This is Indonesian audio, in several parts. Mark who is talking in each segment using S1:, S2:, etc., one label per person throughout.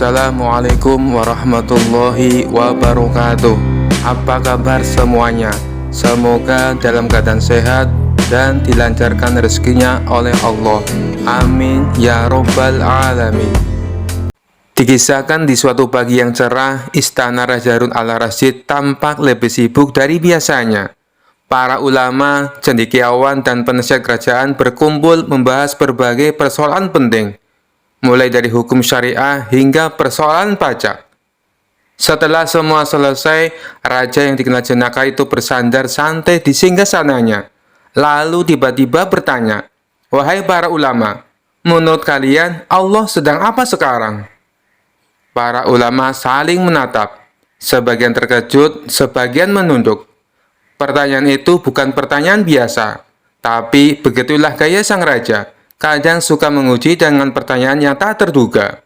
S1: Assalamualaikum warahmatullahi wabarakatuh. Apa kabar semuanya? Semoga dalam keadaan sehat dan dilancarkan rezekinya oleh Allah. Amin ya robbal alamin. Dikisahkan di suatu pagi yang cerah, istana Raja Harun al-Rasyid tampak lebih sibuk dari biasanya. Para ulama, cendekiawan, dan penasihat kerajaan berkumpul membahas berbagai persoalan penting, mulai dari hukum syariah hingga persoalan pajak. Setelah semua selesai, raja yang dikenal jenaka itu bersandar santai di singgasananya. Lalu tiba-tiba bertanya, "Wahai para ulama, menurut kalian Allah sedang apa sekarang?" Para ulama saling menatap, sebagian terkejut, sebagian menunduk. Pertanyaan itu bukan pertanyaan biasa, tapi begitulah gaya sang raja, kadang suka menguji dengan pertanyaan yang tak terduga.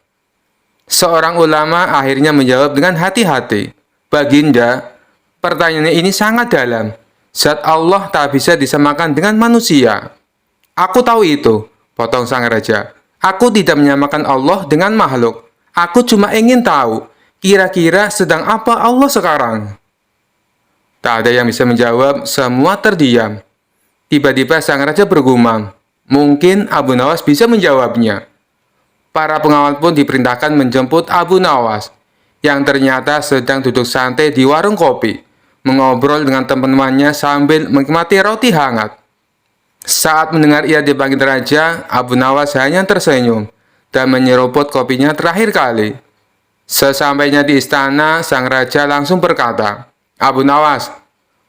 S1: Seorang ulama akhirnya menjawab dengan hati-hati, "Baginda, pertanyaan ini sangat dalam. Zat Allah tak bisa disamakan dengan manusia." "Aku tahu itu," potong sang raja. "Aku tidak menyamakan Allah dengan makhluk. Aku cuma ingin tahu, kira-kira sedang apa Allah sekarang?" Tak ada yang bisa menjawab, semua terdiam. Tiba-tiba sang raja bergumam, "Mungkin Abu Nawas bisa menjawabnya." Para pengawal pun diperintahkan menjemput Abu Nawas, yang ternyata sedang duduk santai di warung kopi, mengobrol dengan teman-temannya sambil menikmati roti hangat. Saat mendengar ia dipanggil raja, Abu Nawas hanya tersenyum dan menyeruput kopinya terakhir kali. Sesampainya di istana, sang raja langsung berkata, "Abu Nawas,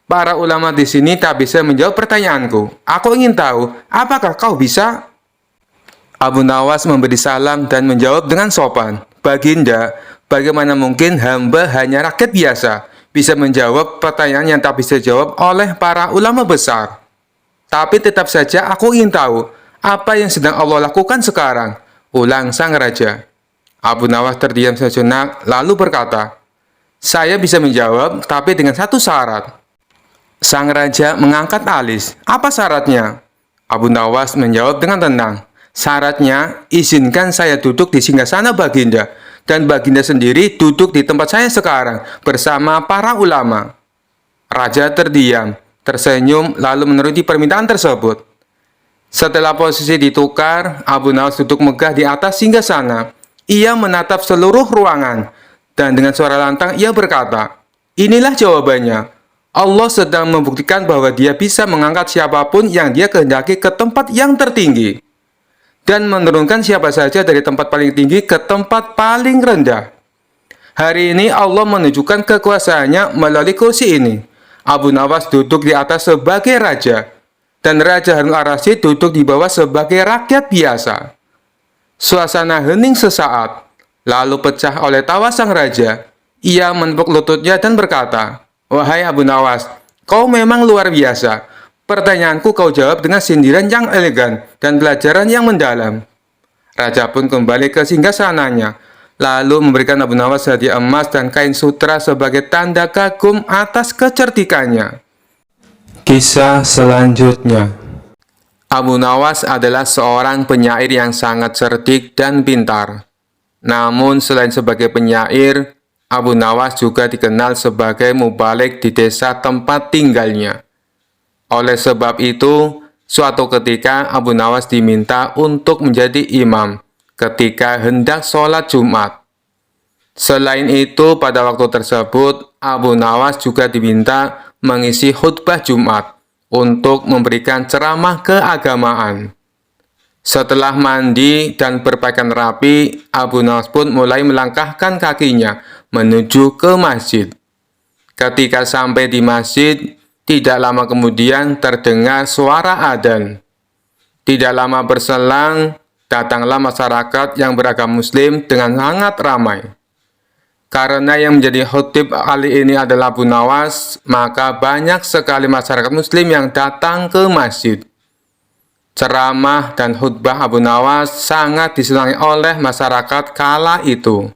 S1: para ulama di sini tak bisa menjawab pertanyaanku. Aku ingin tahu, apakah kau bisa?" Abu Nawas memberi salam dan menjawab dengan sopan, "Baginda, bagaimana mungkin hamba hanya rakyat biasa bisa menjawab pertanyaan yang tak bisa dijawab oleh para ulama besar? Tapi tetap saja aku ingin tahu, apa yang sedang Allah lakukan sekarang?" ulang sang raja. Abu Nawas terdiam sejenak, lalu berkata, "Saya bisa menjawab, tapi dengan satu syarat." Sang raja mengangkat alis. "Apa syaratnya?" Abu Nawas menjawab dengan tenang, "Syaratnya, izinkan saya duduk di singgasana Baginda, dan Baginda sendiri duduk di tempat saya sekarang, bersama para ulama." Raja terdiam, tersenyum, lalu menuruti permintaan tersebut. Setelah posisi ditukar, Abu Nawas duduk megah di atas singgasana. Ia menatap seluruh ruangan, dan dengan suara lantang ia berkata, "Inilah jawabannya. Allah sedang membuktikan bahwa dia bisa mengangkat siapapun yang dia kehendaki ke tempat yang tertinggi, dan menurunkan siapa saja dari tempat paling tinggi ke tempat paling rendah. Hari ini Allah menunjukkan kekuasaannya melalui kursi ini. Abu Nawas duduk di atas sebagai raja, dan Raja Harun al-Rasyid duduk di bawah sebagai rakyat biasa." Suasana hening sesaat, lalu pecah oleh tawa sang raja. Ia menepuk lututnya dan berkata, "Wahai Abu Nawas, kau memang luar biasa. Pertanyaanku kau jawab dengan sindiran yang elegan dan pelajaran yang mendalam." Raja pun kembali ke singgasananya, lalu memberikan Abu Nawas hadiah emas dan kain sutra sebagai tanda kagum atas kecerdikannya. Kisah selanjutnya. Abu Nawas adalah seorang penyair yang sangat cerdik dan pintar. Namun selain sebagai penyair, Abu Nawas juga dikenal sebagai mubalik di desa tempat tinggalnya. Oleh sebab itu, suatu ketika Abu Nawas diminta untuk menjadi imam ketika hendak sholat Jumat. Selain itu, pada waktu tersebut, Abu Nawas juga diminta mengisi khutbah Jumat untuk memberikan ceramah keagamaan. Setelah mandi dan berpakaian rapi, Abu Nawas pun mulai melangkahkan kakinya menuju ke masjid. Ketika sampai di masjid, tidak lama kemudian terdengar suara adzan. Tidak lama berselang, datanglah masyarakat yang beragama Muslim dengan sangat ramai. Karena yang menjadi khotib kali ini adalah Abu Nawas, maka banyak sekali masyarakat Muslim yang datang ke masjid. Ceramah dan khutbah Abu Nawas sangat disenangi oleh masyarakat kala itu.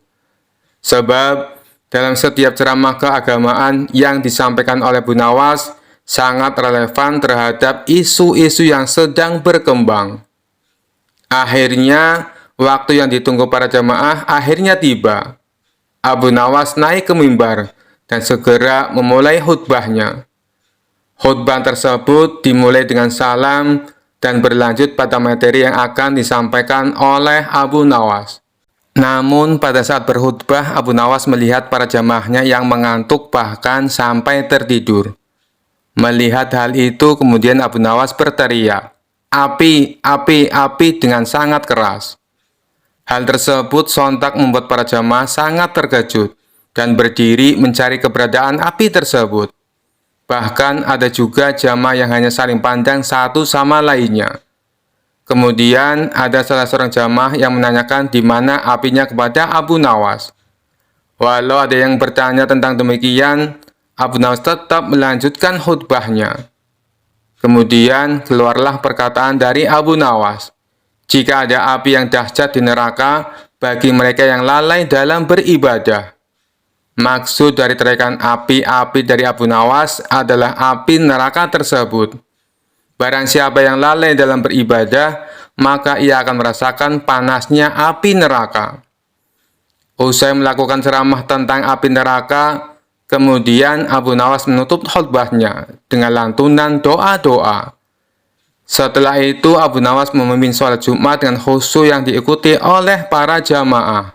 S1: Sebab dalam setiap ceramah keagamaan yang disampaikan oleh Abu Nawas sangat relevan terhadap isu-isu yang sedang berkembang. Akhirnya, Waktu yang ditunggu para jamaah akhirnya tiba. Abu Nawas naik ke mimbar dan segera memulai khutbahnya. Khutbah tersebut dimulai dengan salam dan berlanjut pada materi yang akan disampaikan oleh Abu Nawas. Namun pada saat berkhutbah, Abu Nawas melihat para jamaahnya yang mengantuk bahkan sampai tertidur. Melihat hal itu, kemudian Abu Nawas berteriak, "Api, api, api," dengan sangat keras. Hal tersebut sontak membuat para jamaah sangat terkejut dan berdiri mencari keberadaan api tersebut. Bahkan ada juga jamaah yang hanya saling pandang satu sama lainnya. Kemudian ada salah seorang jamaah yang menanyakan di mana apinya kepada Abu Nawas. Walau ada yang bertanya tentang demikian, Abu Nawas tetap melanjutkan khutbahnya. Kemudian keluarlah perkataan dari Abu Nawas, "Jika ada api yang dahsyat di neraka bagi mereka yang lalai dalam beribadah." Maksud dari teriakan api-api dari Abu Nawas adalah api neraka tersebut. Barang siapa yang lalai dalam beribadah, maka ia akan merasakan panasnya api neraka. Usai melakukan ceramah tentang api neraka, kemudian Abu Nawas menutup khutbahnya dengan lantunan doa-doa. Setelah itu, Abu Nawas memimpin sholat Jumat dengan khusyuk yang diikuti oleh para jamaah.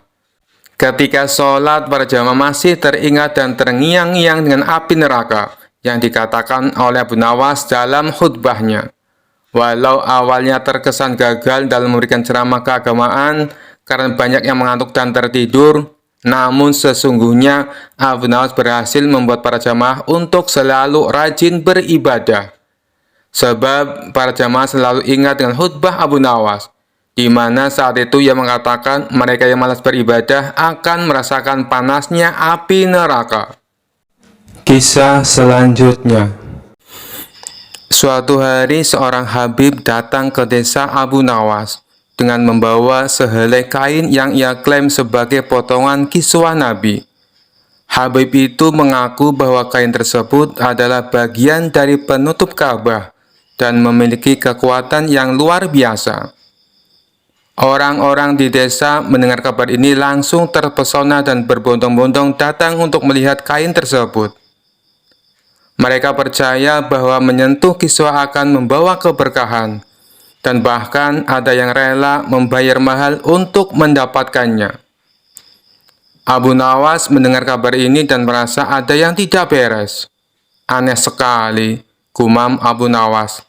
S1: Ketika sholat, para jamaah masih teringat dan terngiang-ngiang dengan api neraka yang dikatakan oleh Abu Nawas dalam khutbahnya. Walau awalnya terkesan gagal dalam memberikan ceramah keagamaan karena banyak yang mengantuk dan tertidur, namun sesungguhnya Abu Nawas berhasil membuat para jamaah untuk selalu rajin beribadah. Sebab para jamaah selalu ingat dengan khutbah Abu Nawas, di mana saat itu ia mengatakan mereka yang malas beribadah akan merasakan panasnya api neraka. Kisah selanjutnya. Suatu hari seorang Habib datang ke desa Abu Nawas dengan membawa sehelai kain yang ia klaim sebagai potongan kiswah Nabi. Habib itu mengaku bahwa kain tersebut adalah bagian dari penutup Ka'bah dan memiliki kekuatan yang luar biasa. Orang-orang di desa mendengar kabar ini langsung terpesona dan berbondong-bondong datang untuk melihat kain tersebut. Mereka percaya bahwa menyentuh kiswah akan membawa keberkahan, dan bahkan ada yang rela membayar mahal untuk mendapatkannya. Abu Nawas mendengar kabar ini dan merasa ada yang tidak beres. "Aneh sekali," gumam Abu Nawas.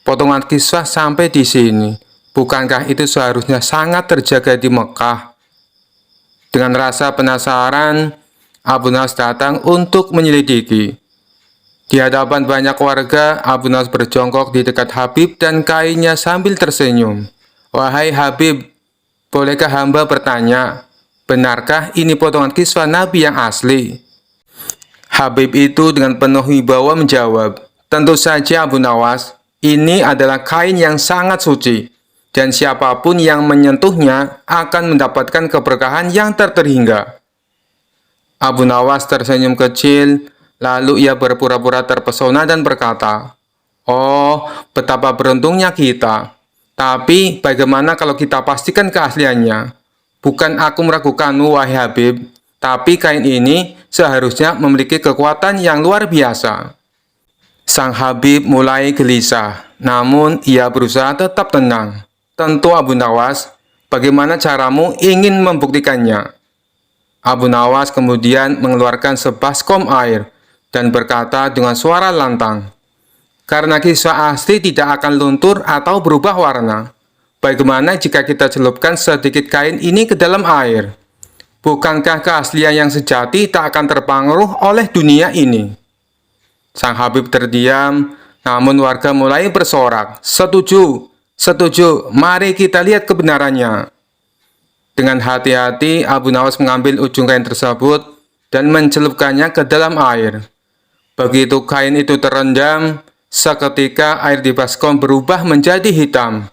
S1: "Potongan kiswah sampai di sini. Bukankah itu seharusnya sangat terjaga di Mekah?" Dengan rasa penasaran, Abu Nawas datang untuk menyelidiki. Di hadapan banyak warga, Abu Nawas berjongkok di dekat Habib dan kainnya sambil tersenyum. "Wahai Habib, bolehkah hamba bertanya, benarkah ini potongan kiswah Nabi yang asli?" Habib itu dengan penuh wibawa menjawab, "Tentu saja Abu Nawas, ini adalah kain yang sangat suci, dan siapapun yang menyentuhnya akan mendapatkan keberkahan yang terhingga." Abu Nawas tersenyum kecil, lalu ia berpura-pura terpesona dan berkata, "Oh, betapa beruntungnya kita. Tapi bagaimana kalau kita pastikan keasliannya? Bukan aku meragukanmu, wahai Habib, tapi kain ini seharusnya memiliki kekuatan yang luar biasa." Sang Habib mulai gelisah, namun ia berusaha tetap tenang. "Tentu Abu Nawas, bagaimana caramu ingin membuktikannya?" Abu Nawas kemudian mengeluarkan sebaskom air dan berkata dengan suara lantang, "Karena kiswah asli tidak akan luntur atau berubah warna, bagaimana jika kita celupkan sedikit kain ini ke dalam air? Bukankah keaslian yang sejati tak akan terpengaruh oleh dunia ini?" Sang Habib terdiam, namun warga mulai bersorak, "Setuju, setuju, mari kita lihat kebenarannya." Dengan hati-hati, Abu Nawas mengambil ujung kain tersebut dan mencelupkannya ke dalam air. Begitu kain itu terendam, seketika air di baskom berubah menjadi hitam.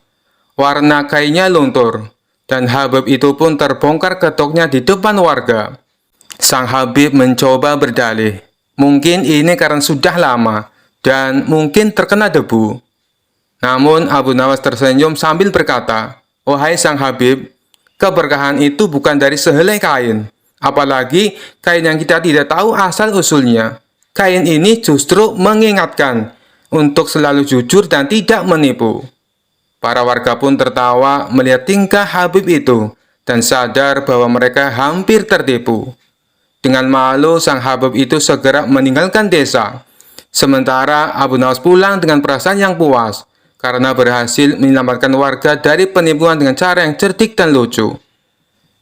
S1: Warna kainnya luntur, dan Habib itu pun terbongkar ketoknya di depan warga. Sang Habib mencoba berdalih, mungkin ini karena sudah lama, dan mungkin terkena debu. Namun Abu Nawas tersenyum sambil berkata, "Wahai Sang Habib, Keberkahan itu bukan dari sehelai kain, apalagi kain yang kita tidak tahu asal-usulnya. Kain ini justru mengingatkan untuk selalu jujur dan tidak menipu. Para warga pun tertawa melihat tingkah Habib itu dan sadar bahwa mereka hampir tertipu. Dengan malu, sang Habib itu segera meninggalkan desa. Sementara Abu Nawas pulang dengan perasaan yang puas karena berhasil menyelamatkan warga dari penipuan dengan cara yang cerdik dan lucu.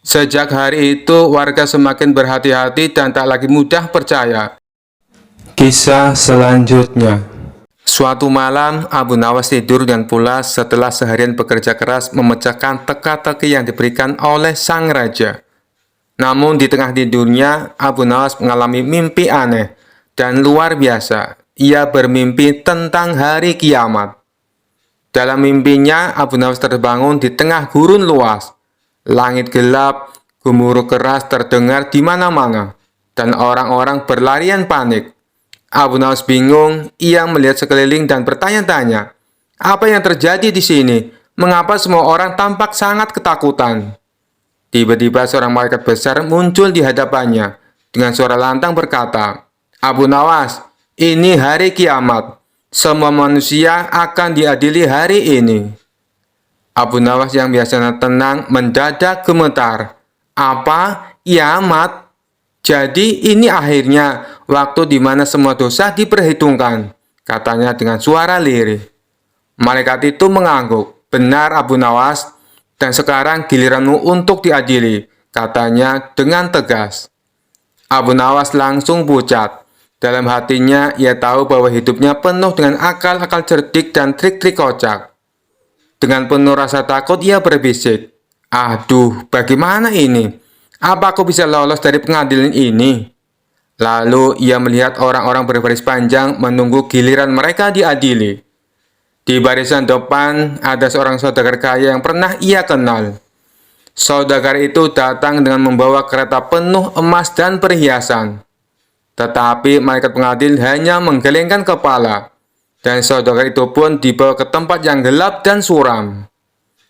S1: Sejak hari itu, warga semakin berhati-hati dan tak lagi mudah percaya. Kisah selanjutnya. Suatu malam, Abu Nawas tidur dengan pulas setelah seharian bekerja keras memecahkan teka-teki yang diberikan oleh sang raja. Namun di tengah tidurnya, Abu Nawas mengalami mimpi aneh dan luar biasa. Ia bermimpi tentang hari kiamat. Dalam mimpinya, Abu Nawas terbangun di tengah gurun luas. Langit gelap, gemuruh keras terdengar di mana-mana, dan orang-orang berlarian panik. Abu Nawas bingung, ia melihat sekeliling dan bertanya-tanya, apa yang terjadi di sini? Mengapa semua orang tampak sangat ketakutan? Tiba-tiba seorang malaikat besar muncul di hadapannya dengan suara lantang berkata, Abu Nawas, ini hari kiamat. Semua manusia akan diadili hari ini. Abu Nawas yang biasanya tenang mendadak gemetar. Apa? Kiamat? Jadi ini akhirnya waktu di mana semua dosa diperhitungkan, katanya dengan suara lirih. Malaikat itu mengangguk. Benar Abu Nawas, dan sekarang giliranmu untuk diadili, katanya dengan tegas. Abu Nawas langsung pucat. Dalam hatinya, ia tahu bahwa hidupnya penuh dengan akal-akal cerdik dan trik-trik kocak. Dengan penuh rasa takut, ia berbisik, aduh, bagaimana ini? Apa aku bisa lolos dari pengadilan ini? Lalu, ia melihat orang-orang berbaris panjang menunggu giliran mereka diadili. Di barisan depan, ada seorang saudagar kaya yang pernah ia kenal. Saudagar itu datang dengan membawa kereta penuh emas dan perhiasan. Tetapi malaikat pengadil hanya menggelengkan kepala, dan saudagar itu pun dibawa ke tempat yang gelap dan suram.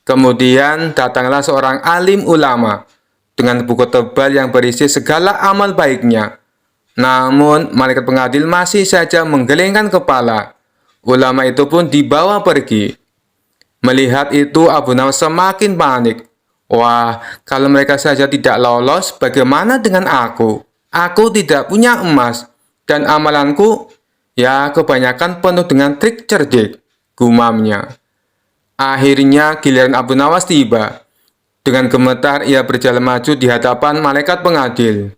S1: Kemudian datanglah seorang alim ulama dengan buku tebal yang berisi segala amal baiknya. Namun malaikat pengadil masih saja menggelengkan kepala. Ulama itu pun dibawa pergi. Melihat itu, Abu Nawas semakin panik. Wah, kalau mereka saja tidak lolos, bagaimana dengan aku? Aku tidak punya emas, dan amalanku, ya kebanyakan penuh dengan trik cerdik, gumamnya. Akhirnya giliran Abu Nawas tiba. Dengan gemetar ia berjalan maju di hadapan malaikat pengadil.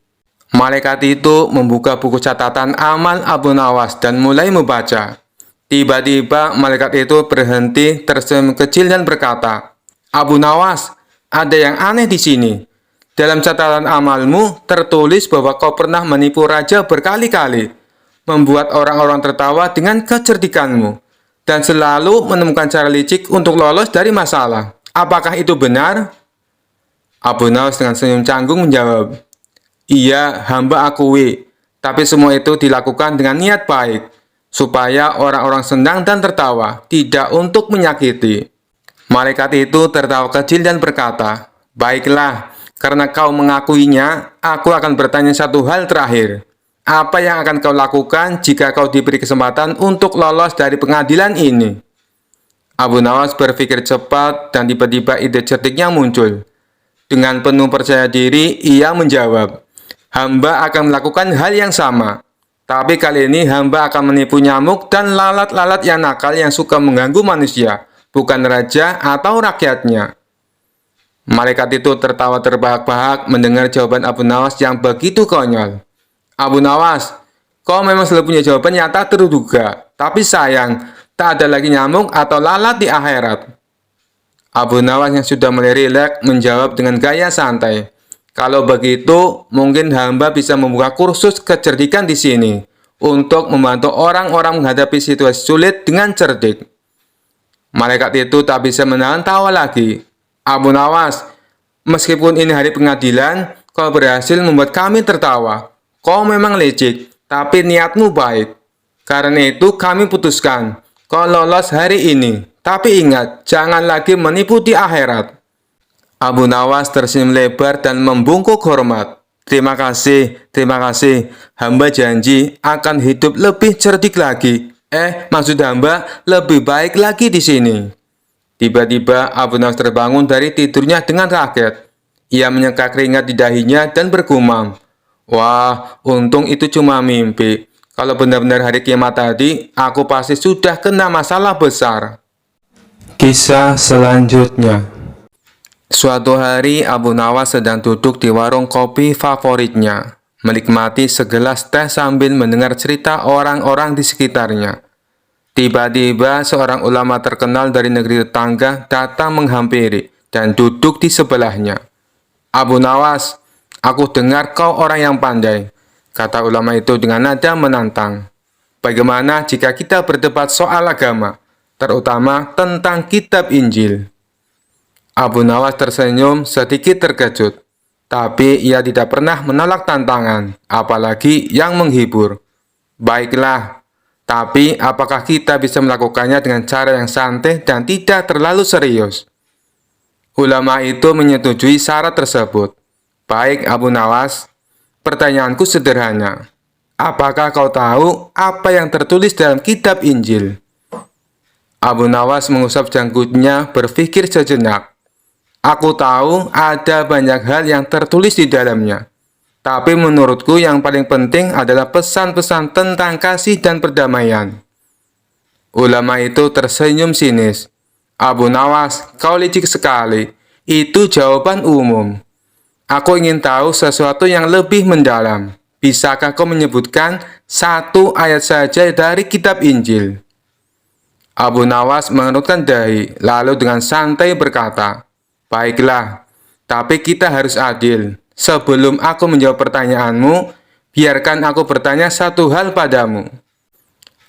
S1: Malaikat itu membuka buku catatan amal Abu Nawas dan mulai membaca. Tiba-tiba malaikat itu berhenti, tersenyum kecil dan berkata, Abu Nawas, ada yang aneh di sini. Dalam catatan amalmu tertulis bahwa kau pernah menipu raja berkali-kali, membuat orang-orang tertawa dengan kecerdikanmu, dan selalu menemukan cara licik untuk lolos dari masalah. Apakah itu benar? Abu Nawas dengan senyum canggung menjawab, iya, hamba akui, tapi semua itu dilakukan dengan niat baik, supaya orang-orang senang dan tertawa, tidak untuk menyakiti. Malaikat itu tertawa kecil dan berkata, baiklah, karena kau mengakuinya, aku akan bertanya satu hal terakhir. Apa yang akan kau lakukan jika kau diberi kesempatan untuk lolos dari pengadilan ini? Abu Nawas berpikir cepat dan tiba-tiba ide cerdiknya muncul. Dengan penuh percaya diri, ia menjawab, hamba akan melakukan hal yang sama. Tapi kali ini hamba akan menipu nyamuk dan lalat-lalat yang nakal yang suka mengganggu manusia, bukan raja atau rakyatnya. Malaikat itu tertawa terbahak-bahak mendengar jawaban Abu Nawas yang begitu konyol. Abu Nawas, kau memang selalu punya jawaban yang tak terduga, tapi sayang, tak ada lagi nyamuk atau lalat di akhirat. Abu Nawas yang sudah mulai rileks menjawab dengan gaya santai. Kalau begitu, mungkin hamba bisa membuka kursus kecerdikan di sini untuk membantu orang-orang menghadapi situasi sulit dengan cerdik. Malaikat itu tak bisa menahan tawa lagi. Abu Nawas, meskipun ini hari pengadilan, kau berhasil membuat kami tertawa. Kau memang licik, tapi niatmu baik. Karena itu kami putuskan, kau lolos hari ini. Tapi ingat, jangan lagi menipu di akhirat. Abu Nawas tersenyum lebar dan membungkuk hormat. Terima kasih. Hamba janji akan hidup lebih cerdik lagi. Maksud hamba lebih baik lagi di sini. Tiba-tiba Abu Nawas terbangun dari tidurnya dengan kaget. Ia menyeka keringat di dahinya dan bergumam. Wah, untung itu cuma mimpi. Kalau benar-benar hari kiamat tadi, aku pasti sudah kena masalah besar. Kisah selanjutnya. Suatu hari, Abu Nawas sedang duduk di warung kopi favoritnya, menikmati segelas teh sambil mendengar cerita orang-orang di sekitarnya. Tiba-tiba, seorang ulama terkenal dari negeri tetangga datang menghampiri dan duduk di sebelahnya. Abu Nawas, aku dengar kau orang yang pandai, kata ulama itu dengan nada menantang. Bagaimana jika kita berdebat soal agama, terutama tentang kitab Injil? Abu Nawas tersenyum sedikit terkejut, tapi ia tidak pernah menolak tantangan, apalagi yang menghibur. Baiklah, tapi apakah kita bisa melakukannya dengan cara yang santai dan tidak terlalu serius? Ulama itu menyetujui syarat tersebut. Baik Abu Nawas, pertanyaanku sederhana. Apakah kau tahu apa yang tertulis dalam kitab Injil? Abu Nawas mengusap janggutnya berpikir sejenak. Aku tahu ada banyak hal yang tertulis di dalamnya. Tapi menurutku yang paling penting adalah pesan-pesan tentang kasih dan perdamaian. Ulama itu tersenyum sinis. Abu Nawas, kau licik sekali. Itu jawaban umum. Aku ingin tahu sesuatu yang lebih mendalam. Bisakah kau menyebutkan satu ayat saja dari kitab Injil? Abu Nawas mengerutkan dahi, lalu dengan santai berkata, baiklah, tapi kita harus adil. Sebelum aku menjawab pertanyaanmu, biarkan aku bertanya satu hal padamu.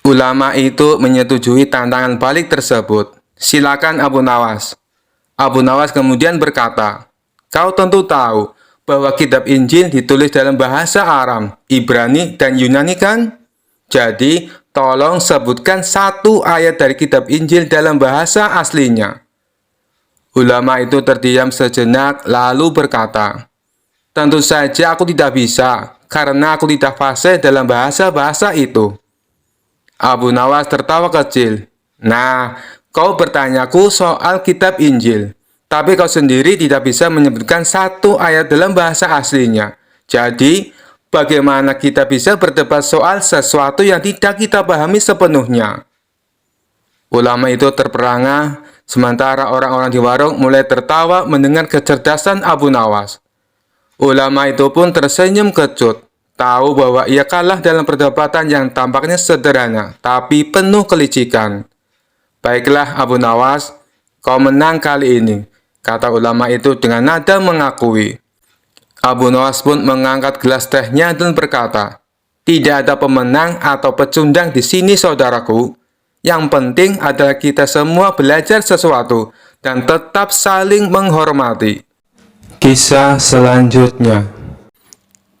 S1: Ulama itu menyetujui tantangan balik tersebut. Silakan Abu Nawas. Abu Nawas kemudian berkata, kau tentu tahu bahwa kitab Injil ditulis dalam bahasa Aram, Ibrani, dan Yunani kan? Jadi, tolong sebutkan satu ayat dari kitab Injil dalam bahasa aslinya. Ulama itu terdiam sejenak lalu berkata, tentu saja aku tidak bisa, karena aku tidak fasih dalam bahasa-bahasa itu. Abu Nawas tertawa kecil. Nah, kau bertanyaku soal kitab Injil, tapi kau sendiri tidak bisa menyebutkan satu ayat dalam bahasa aslinya. Jadi, bagaimana kita bisa berdebat soal sesuatu yang tidak kita pahami sepenuhnya? Ulama itu terperangah, sementara orang-orang di warung mulai tertawa mendengar kecerdasan Abu Nawas. Ulama itu pun tersenyum kecut, tahu bahwa ia kalah dalam perdebatan yang tampaknya sederhana, tapi penuh kelicikan. Baiklah Abu Nawas, kau menang kali ini, kata ulama itu dengan nada mengakui. Abu Nawas pun mengangkat gelas tehnya dan berkata, tidak ada pemenang atau pecundang di sini saudaraku. Yang penting adalah kita semua belajar sesuatu dan tetap saling menghormati. Kisah selanjutnya.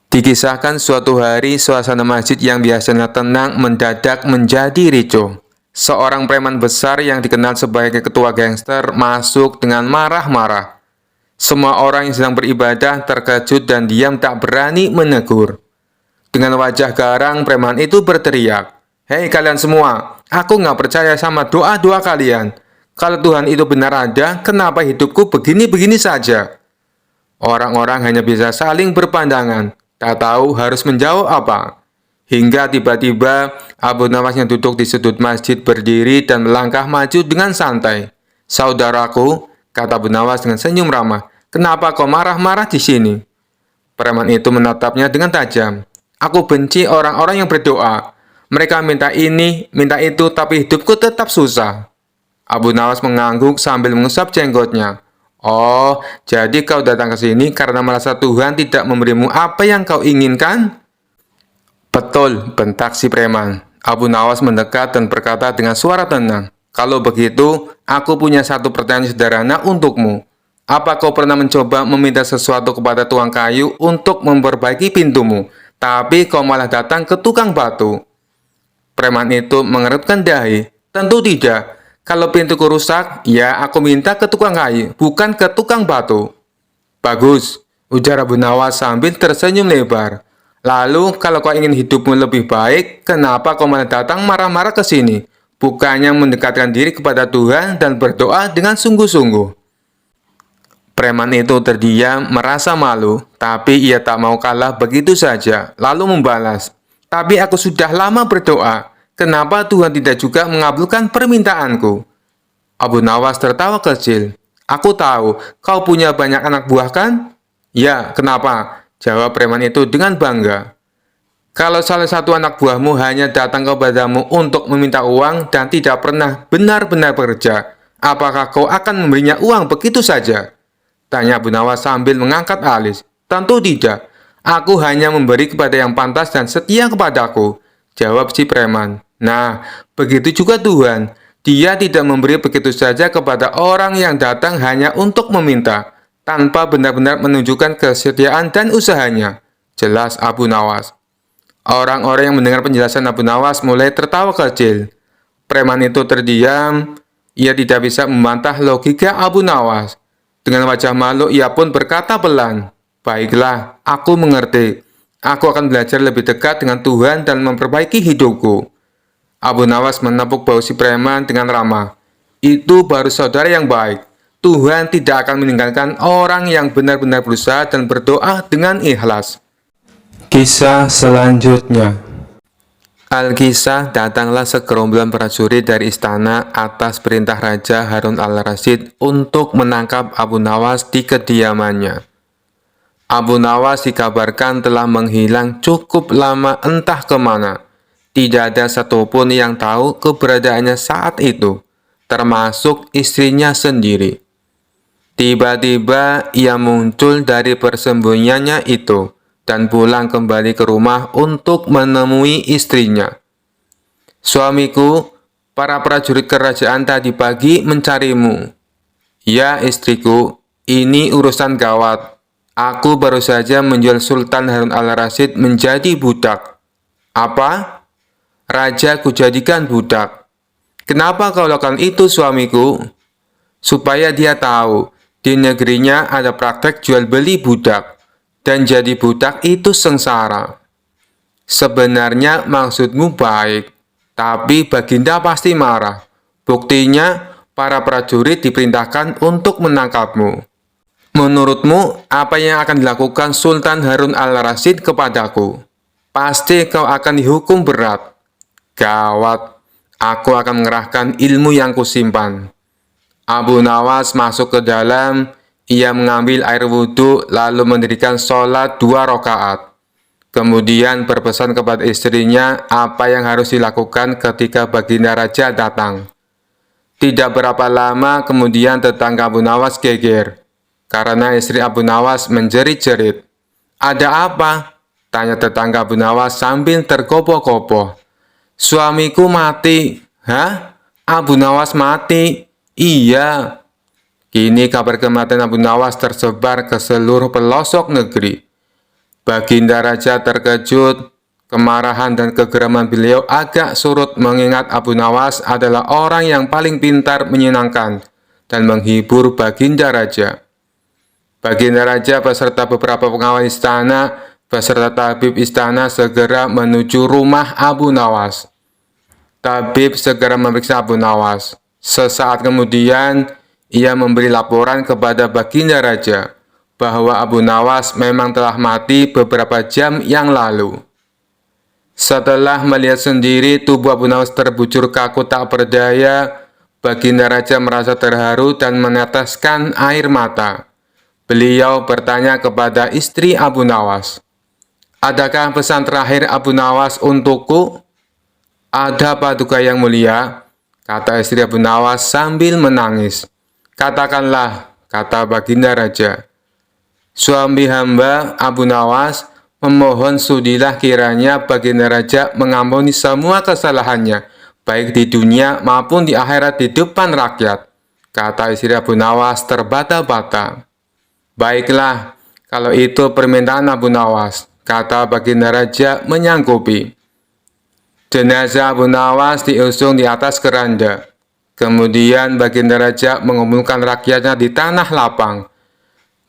S1: Dikisahkan suatu hari suasana masjid yang biasanya tenang mendadak menjadi ricuh. Seorang preman besar yang dikenal sebagai ketua gangster masuk dengan marah-marah. Semua orang yang sedang beribadah terkejut dan diam tak berani menegur. Dengan wajah garang, preman itu berteriak, hei kalian semua, aku nggak percaya sama doa-doa kalian. Kalau Tuhan itu benar ada, kenapa hidupku begini-begini saja? Orang-orang hanya bisa saling berpandangan, tak tahu harus menjawab apa. Hingga tiba-tiba Abu Nawas yang duduk di sudut masjid berdiri dan melangkah maju dengan santai. Saudaraku, kata Abu Nawas dengan senyum ramah, kenapa kau marah-marah di sini? Preman itu menatapnya dengan tajam. Aku benci orang-orang yang berdoa. Mereka minta ini, minta itu, tapi hidupku tetap susah. Abu Nawas mengangguk sambil mengusap jenggotnya. Oh, jadi kau datang ke sini karena merasa Tuhan tidak memberimu apa yang kau inginkan? Betul, bentak si preman. Abu Nawas mendekat dan berkata dengan suara tenang. Kalau begitu, aku punya satu pertanyaan sederhana untukmu. Apa kau pernah mencoba meminta sesuatu kepada tukang kayu untuk memperbaiki pintumu, tapi kau malah datang ke tukang batu? Preman itu mengerutkan dahi. Tentu tidak. Kalau pintuku rusak, ya aku minta ke tukang kayu, bukan ke tukang batu. Bagus, ujar Abu Nawas sambil tersenyum lebar. Lalu, kalau kau ingin hidupmu lebih baik, kenapa kau malah datang marah-marah ke sini? Bukannya mendekatkan diri kepada Tuhan dan berdoa dengan sungguh-sungguh. Preman itu terdiam, merasa malu, tapi ia tak mau kalah begitu saja, lalu membalas, "Tapi aku sudah lama berdoa, kenapa Tuhan tidak juga mengabulkan permintaanku?" Abu Nawas tertawa kecil. "Aku tahu, kau punya banyak anak buah kan?" "Ya, kenapa?" jawab preman itu dengan bangga. "Kalau salah satu anak buahmu hanya datang kepadamu untuk meminta uang dan tidak pernah benar-benar bekerja, apakah kau akan memberinya uang begitu saja?" tanya Abu Nawas sambil mengangkat alis. "Tentu tidak. Aku hanya memberi kepada yang pantas dan setia kepadaku," jawab si preman. "Nah, begitu juga Tuhan. Dia tidak memberi begitu saja kepada orang yang datang hanya untuk meminta, tanpa benar-benar menunjukkan kesetiaan dan usahanya," jelas Abu Nawas. Orang-orang yang mendengar penjelasan Abu Nawas mulai tertawa kecil. Preman itu terdiam. Ia tidak bisa membantah logika Abu Nawas. Dengan wajah malu, ia pun berkata pelan, "Baiklah, aku mengerti. Aku akan belajar lebih dekat dengan Tuhan dan memperbaiki hidupku." Abu Nawas menepuk bahu si preman dengan ramah. "Itu baru saudara yang baik. Tuhan tidak akan meninggalkan orang yang benar-benar berusaha dan berdoa dengan ikhlas." Kisah selanjutnya. Al-Kisah, datanglah segerombolan prajurit dari istana atas perintah Raja Harun al-Rasyid untuk menangkap Abu Nawas di kediamannya. Abu Nawas dikabarkan telah menghilang cukup lama entah kemana. Tidak ada satupun yang tahu keberadaannya saat itu, termasuk istrinya sendiri. Tiba-tiba ia muncul dari persembunyiannya itu dan pulang kembali ke rumah untuk menemui istrinya. "Suamiku, para prajurit kerajaan tadi pagi mencarimu." "Ya, istriku, ini urusan gawat. Aku baru saja menjual Sultan Harun al-Rasyid menjadi budak." "Apa? Raja kujadikan budak? Kenapa kau lakukan itu, suamiku?" "Supaya dia tahu, di negerinya ada praktek jual beli budak. Dan jadi budak itu sengsara." "Sebenarnya maksudmu baik, tapi Baginda pasti marah. Buktinya, para prajurit diperintahkan untuk menangkapmu. Menurutmu, apa yang akan dilakukan Sultan Harun al-Rasyid kepadaku? Pasti kau akan dihukum berat." "Gawat, aku akan mengerahkan ilmu yang kusimpan." Abu Nawas masuk ke dalam. Ia mengambil air wudhu lalu mendirikan sholat 2 rakaat. Kemudian berpesan kepada istrinya apa yang harus dilakukan ketika Baginda Raja datang. Tidak berapa lama kemudian tetangga Abu Nawas geger, karena istri Abu Nawas menjerit-jerit. "Ada apa?" tanya tetangga Abu Nawas sambil tergopoh-gopoh. "Suamiku mati." "Hah? Abu Nawas mati?" "Iya." Kini kabar kematian Abu Nawas tersebar ke seluruh pelosok negeri. Baginda Raja terkejut. Kemarahan dan kegeraman beliau agak surut mengingat Abu Nawas adalah orang yang paling pintar menyenangkan dan menghibur Baginda Raja. Baginda Raja beserta beberapa pengawal istana beserta tabib istana segera menuju rumah Abu Nawas. Tabib segera memeriksa Abu Nawas. Sesaat kemudian, ia memberi laporan kepada Baginda Raja bahwa Abu Nawas memang telah mati beberapa jam yang lalu. Setelah melihat sendiri tubuh Abu Nawas terbujur kaku tak berdaya, Baginda Raja merasa terharu dan meneteskan air mata. Beliau bertanya kepada istri Abu Nawas, "Adakah pesan terakhir Abu Nawas untukku?" "Ada, Paduka yang mulia," kata istri Abu Nawas sambil menangis. "Katakanlah," kata Baginda Raja. "Suami hamba, Abu Nawas, memohon sudilah kiranya Baginda Raja mengampuni semua kesalahannya, baik di dunia maupun di akhirat di depan rakyat," kata istri Abu Nawas terbata-bata. "Baiklah, kalau itu permintaan Abu Nawas," kata Baginda Raja menyanggupi. Jenazah Abu Nawas diusung di atas keranda. Kemudian Baginda Raja mengumpulkan rakyatnya di tanah lapang.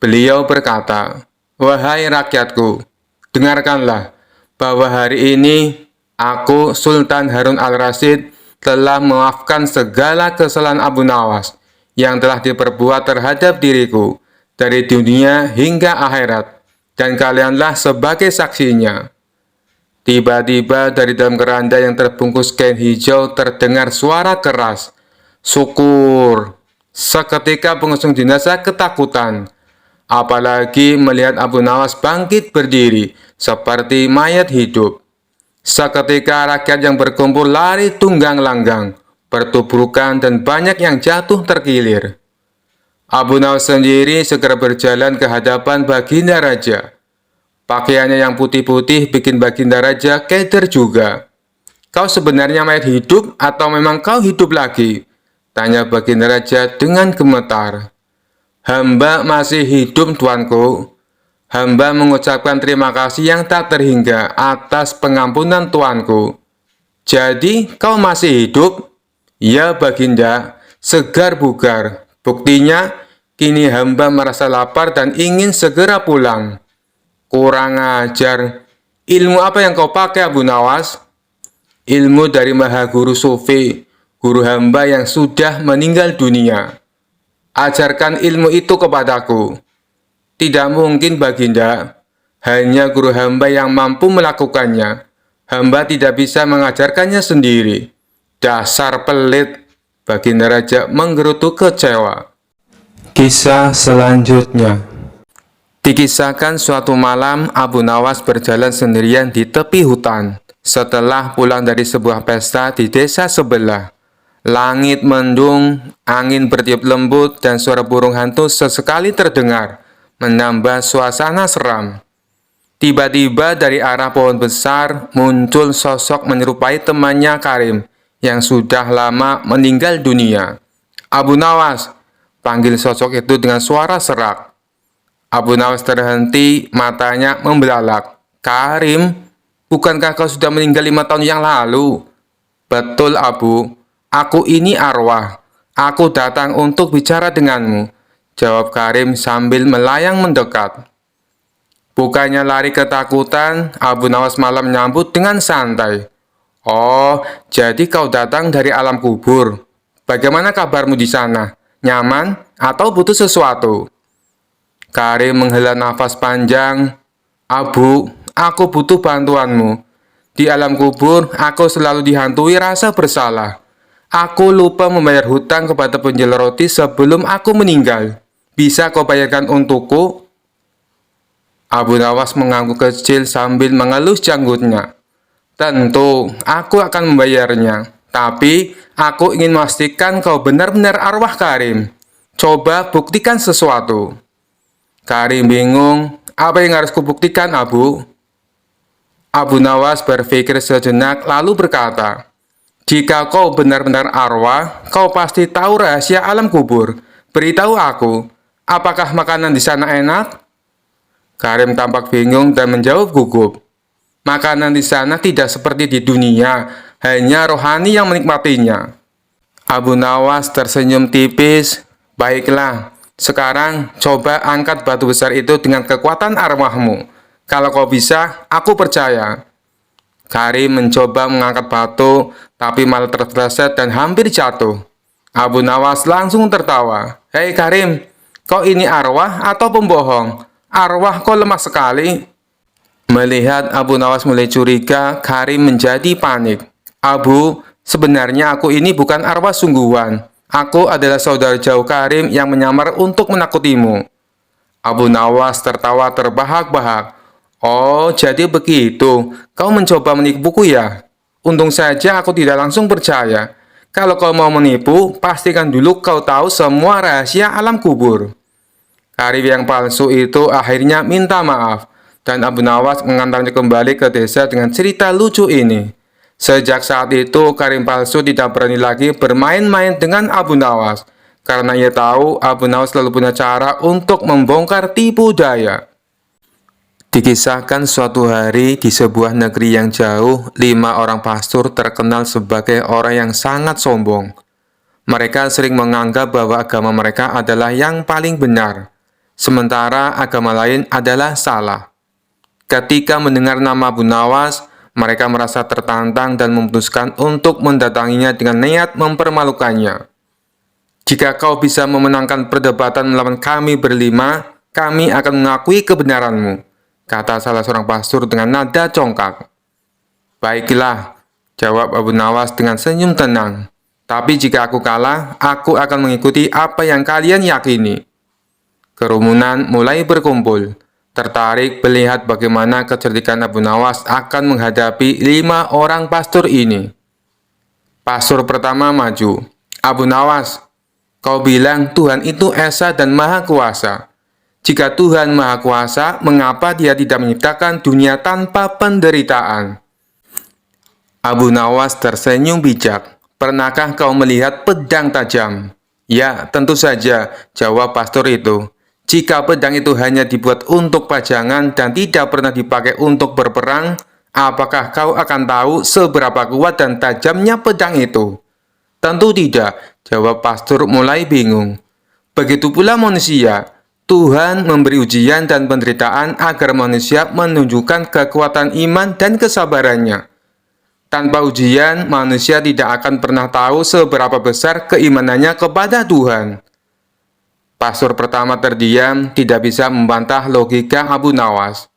S1: Beliau berkata, "Wahai rakyatku, dengarkanlah bahwa hari ini aku, Sultan Harun al-Rasyid, telah memaafkan segala kesalahan Abu Nawas yang telah diperbuat terhadap diriku dari dunia hingga akhirat, dan kalianlah sebagai saksinya." Tiba-tiba dari dalam keranda yang terbungkus kain hijau terdengar suara keras, "Syukur!" Seketika pengusung jenazah ketakutan, apalagi melihat Abu Nawas bangkit berdiri seperti mayat hidup. Seketika rakyat yang berkumpul lari tunggang langgang, bertubrukan, dan banyak yang jatuh terkilir. Abu Nawas sendiri segera berjalan ke hadapan Baginda Raja. Pakaiannya yang putih-putih bikin Baginda Raja keder juga. "Kau sebenarnya mayat hidup atau memang kau hidup lagi?" tanya Baginda Raja dengan gemetar. "Hamba masih hidup, tuanku. Hamba mengucapkan terima kasih yang tak terhingga atas pengampunan tuanku." "Jadi kau masih hidup?" "Ya, Baginda, segar bugar. Buktinya, kini hamba merasa lapar dan ingin segera pulang." "Kurang ajar. Ilmu apa yang kau pakai, Abu Nawas?" "Ilmu dari Maha Guru Sufi, guru hamba yang sudah meninggal dunia. Ajarkan ilmu itu kepadaku." "Tidak mungkin, Baginda. Hanya guru hamba yang mampu melakukannya. Hamba tidak bisa mengajarkannya sendiri." "Dasar pelit!" Baginda Raja menggerutu kecewa. Kisah selanjutnya. Dikisahkan suatu malam Abu Nawas berjalan sendirian di tepi hutan. Setelah pulang dari sebuah pesta di desa sebelah, langit mendung, angin bertiup lembut, dan suara burung hantu sesekali terdengar, menambah suasana seram. Tiba-tiba dari arah pohon besar muncul sosok menyerupai temannya Karim yang sudah lama meninggal dunia. "Abu Nawas!" panggil sosok itu dengan suara serak. Abu Nawas terhenti, matanya membelalak. "Karim, bukankah kau sudah meninggal 5 tahun yang lalu?" "Betul, Abu. Aku ini arwah. Aku datang untuk bicara denganmu," jawab Karim sambil melayang mendekat. Bukannya lari ketakutan, Abu Nawas malah menyambut dengan santai. "Oh, jadi kau datang dari alam kubur. Bagaimana kabarmu di sana? Nyaman atau butuh sesuatu?" Karim menghela nafas panjang. "Abu, aku butuh bantuanmu. Di alam kubur, aku selalu dihantui rasa bersalah. Aku lupa membayar hutang kepada penjual roti sebelum aku meninggal. Bisa kau bayarkan untukku?" Abu Nawas mengangguk kecil sambil mengelus janggutnya. "Tentu, aku akan membayarnya. Tapi, aku ingin memastikan kau benar-benar arwah Karim. Coba buktikan sesuatu." Karim bingung. "Apa yang harus kubuktikan, Abu?" Abu Nawas berpikir sejenak lalu berkata, "Jika kau benar-benar arwah, kau pasti tahu rahasia alam kubur. Beritahu aku, apakah makanan di sana enak?" Karim tampak bingung dan menjawab gugup, "Makanan di sana tidak seperti di dunia, hanya rohani yang menikmatinya." Abu Nawas tersenyum tipis. "Baiklah, sekarang coba angkat batu besar itu dengan kekuatan arwahmu. Kalau kau bisa, aku percaya." Karim mencoba mengangkat batu, tapi malah terpeleset dan hampir jatuh. Abu Nawas langsung tertawa. "Hei Karim, kau ini arwah atau pembohong? Arwah kau lemah sekali." Melihat Abu Nawas mulai curiga, Karim menjadi panik. "Abu, sebenarnya aku ini bukan arwah sungguhan. Aku adalah saudara jauh Karim yang menyamar untuk menakutimu." Abu Nawas tertawa terbahak-bahak. "Oh, jadi begitu. Kau mencoba menipuku ya? Untung saja aku tidak langsung percaya. Kalau kau mau menipu, pastikan dulu kau tahu semua rahasia alam kubur." Karim yang palsu itu akhirnya minta maaf, dan Abu Nawas mengantarnya kembali ke desa dengan cerita lucu ini. Sejak saat itu, Karim palsu tidak berani lagi bermain-main dengan Abu Nawas, karena ia tahu Abu Nawas selalu punya cara untuk membongkar tipu daya. Dikisahkan suatu hari di sebuah negeri yang jauh, 5 orang pastor terkenal sebagai orang yang sangat sombong. Mereka sering menganggap bahwa agama mereka adalah yang paling benar. sementara agama lain adalah salah. Ketika mendengar nama Abu Nawas, mereka merasa tertantang dan memutuskan untuk mendatanginya dengan niat mempermalukannya. "Jika kau bisa memenangkan perdebatan melawan kami berlima, kami akan mengakui kebenaranmu," kata salah seorang pastor dengan nada congkak. "Baiklah," jawab Abu Nawas dengan senyum tenang. "Tapi jika aku kalah, aku akan mengikuti apa yang kalian yakini." Kerumunan mulai berkumpul, tertarik melihat bagaimana kecerdikan Abu Nawas akan menghadapi 5 orang pastor ini. Pastor pertama maju. "Abu Nawas, kau bilang Tuhan itu Esa dan Maha Kuasa. Jika Tuhan Maha Kuasa, mengapa Dia tidak menciptakan dunia tanpa penderitaan?" Abu Nawas tersenyum bijak. "Pernahkah kau melihat pedang tajam?" "Ya, tentu saja," jawab pastor itu. "Jika pedang itu hanya dibuat untuk pajangan dan tidak pernah dipakai untuk berperang, apakah kau akan tahu seberapa kuat dan tajamnya pedang itu?" "Tentu tidak," jawab pastor mulai bingung. Begitu pula manusia. Tuhan memberi ujian dan penderitaan agar manusia menunjukkan kekuatan iman dan kesabarannya. Tanpa ujian, manusia tidak akan pernah tahu seberapa besar keimanannya kepada Tuhan. Pastor pertama terdiam, tidak bisa membantah logika Abu Nawas.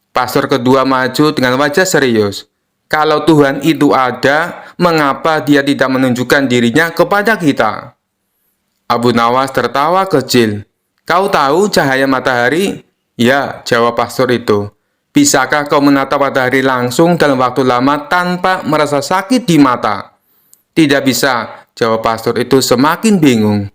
S1: Pastor kedua maju dengan wajah serius. "Kalau Tuhan itu ada, mengapa Dia tidak menunjukkan dirinya kepada kita?" Abu Nawas tertawa kecil. "Kau tahu cahaya matahari?" "Ya," jawab pastor itu. "Bisakah kau menatap matahari langsung dalam waktu lama tanpa merasa sakit di mata?" "Tidak bisa," jawab pastor itu semakin bingung.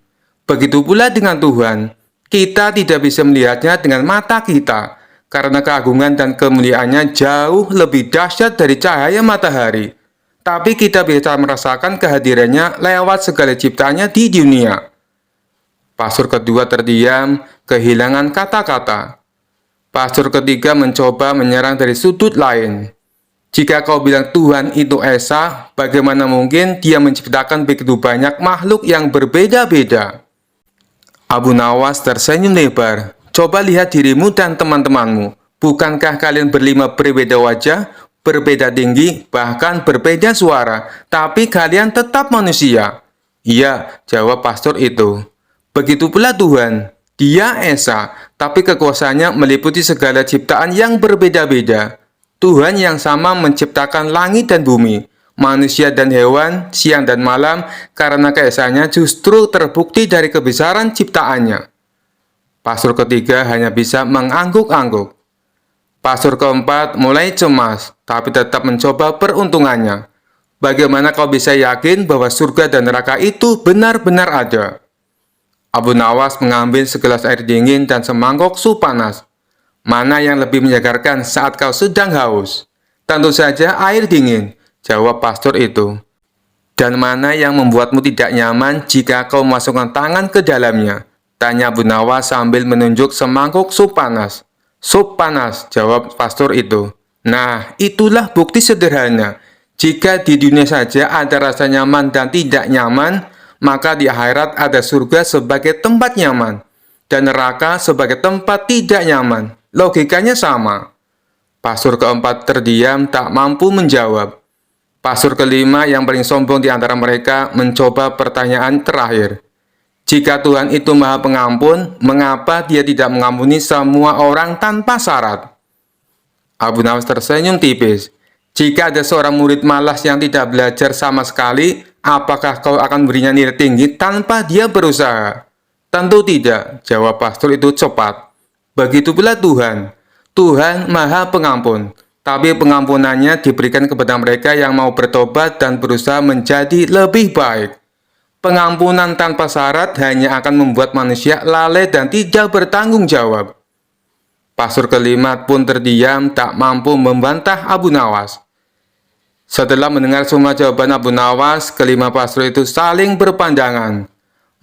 S1: Begitu pula dengan Tuhan. Kita tidak bisa melihatnya dengan mata kita, karena keagungan dan kemuliaannya jauh lebih dahsyat dari cahaya matahari. Tapi kita bisa merasakan kehadirannya lewat segala ciptaannya di dunia. Pastor kedua terdiam, kehilangan kata-kata. Pastor ketiga mencoba menyerang dari sudut lain. "Jika kau bilang Tuhan itu Esa, bagaimana mungkin Dia menciptakan begitu banyak makhluk yang berbeda-beda?" Abu Nawas tersenyum lebar. "Coba lihat dirimu dan teman-temanmu. Bukankah kalian berlima berbeda wajah, berbeda tinggi, bahkan berbeda suara, tapi kalian tetap manusia?" "Iya," jawab pastor itu. "Begitu pula Tuhan. Dia Esa, tapi kekuasaannya meliputi segala ciptaan yang berbeda-beda. Tuhan yang sama menciptakan langit dan bumi, manusia dan hewan, siang dan malam, karena keesaannya justru terbukti dari kebesaran ciptaannya." Pastor ketiga hanya bisa mengangguk-angguk. Pastor keempat mulai cemas, tapi tetap mencoba peruntungannya. "Bagaimana kau bisa yakin bahwa surga dan neraka itu benar-benar ada?" Abu Nawas mengambil segelas air dingin dan semangkok sup panas. "Mana yang lebih menyegarkan saat kau sedang haus?" "Tentu saja air dingin," jawab pastor itu. "Dan mana yang membuatmu tidak nyaman jika kau memasukkan tangan ke dalamnya?" tanya Abu Nawas sambil menunjuk semangkuk sup panas. "Sup panas," jawab pastor itu. "Nah, itulah bukti sederhana. Jika di dunia saja ada rasa nyaman dan tidak nyaman, maka di akhirat ada surga sebagai tempat nyaman, dan neraka sebagai tempat tidak nyaman. Logikanya sama." Pastor keempat terdiam, tak mampu menjawab. Pastor kelima yang paling sombong di antara mereka mencoba pertanyaan terakhir. "Jika Tuhan itu Maha Pengampun, mengapa Dia tidak mengampuni semua orang tanpa syarat?" Abu Nawas tersenyum tipis. "Jika ada seorang murid malas yang tidak belajar sama sekali, apakah kau akan berinya nilai tinggi tanpa dia berusaha?" "Tentu tidak," jawab pastor itu cepat. "Begitu pula Tuhan. Tuhan Maha Pengampun, tapi pengampunannya diberikan kepada mereka yang mau bertobat dan berusaha menjadi lebih baik. Pengampunan tanpa syarat hanya akan membuat manusia lalai dan tidak bertanggung jawab." Pastor kelima pun terdiam, tak mampu membantah Abu Nawas. Setelah mendengar semua jawaban Abu Nawas, kelima pastor itu saling berpandangan.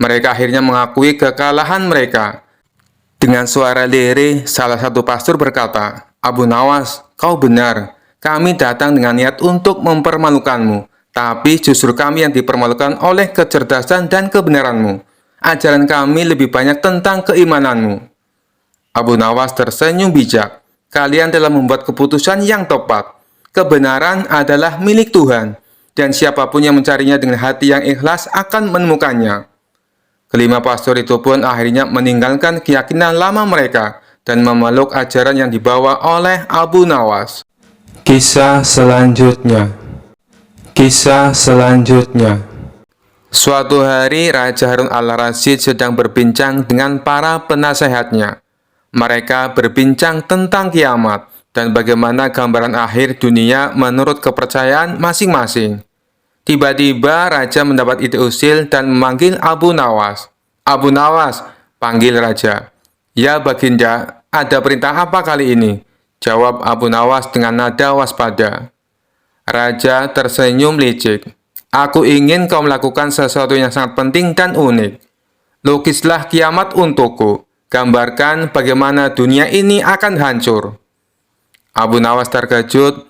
S1: Mereka akhirnya mengakui kekalahan mereka. Dengan suara lirih, salah satu pastor berkata, "Abu Nawas, kau benar. Kami datang dengan niat untuk mempermalukanmu, tapi justru kami yang dipermalukan oleh kecerdasan dan kebenaranmu. Ajaran kami lebih banyak tentang keimananmu." Abu Nawas tersenyum bijak. Kalian telah membuat keputusan yang tepat. Kebenaran adalah milik Tuhan, dan siapapun yang mencarinya dengan hati yang ikhlas akan menemukannya. Kelima pastor itu pun akhirnya meninggalkan keyakinan lama mereka dan memeluk ajaran yang dibawa oleh Abu Nawas. Kisah selanjutnya. Kisah selanjutnya. Suatu hari Raja Harun al-Rasyid sedang berbincang dengan para penasehatnya. Mereka berbincang tentang kiamat dan bagaimana gambaran akhir dunia menurut kepercayaan masing-masing. Tiba-tiba Raja mendapat ide usil dan memanggil Abu Nawas. Abu Nawas, panggil Raja. Ya Baginda, ada perintah apa kali ini? Jawab Abu Nawas dengan nada waspada. Raja tersenyum licik. Aku ingin kau melakukan sesuatu yang sangat penting dan unik. Lukislah kiamat untukku. Gambarkan bagaimana dunia ini akan hancur. Abu Nawas terkejut.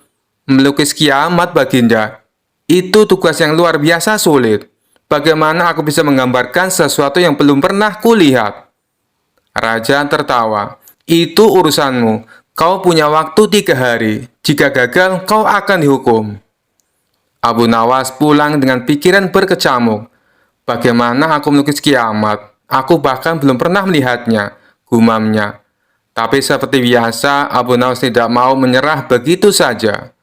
S1: Melukis kiamat, Baginda. Itu tugas yang luar biasa sulit. Bagaimana aku bisa menggambarkan sesuatu yang belum pernah kulihat? Raja tertawa. Itu urusanmu. Kau punya waktu 3 hari. Jika gagal, kau akan dihukum. Abu Nawas pulang dengan pikiran berkecamuk. Bagaimana aku melukis kiamat? Aku bahkan belum pernah melihatnya, gumamnya. Tapi seperti biasa, Abu Nawas tidak mau menyerah begitu saja.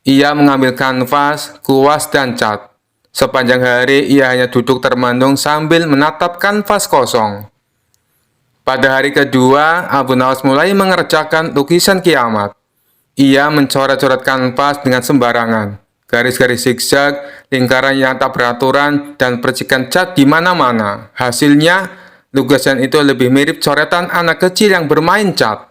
S1: Ia mengambil kanvas, kuas, dan cat. Sepanjang hari, ia hanya duduk termenung sambil menatap kanvas kosong. Pada hari kedua, Abu Nawas mulai mengerjakan lukisan kiamat. Ia mencoret-coret kanvas dengan sembarangan. Garis-garis zigzag, lingkaran yang tak beraturan, dan percikan cat di mana-mana. Hasilnya, lukisan itu lebih mirip coretan anak kecil yang bermain cat.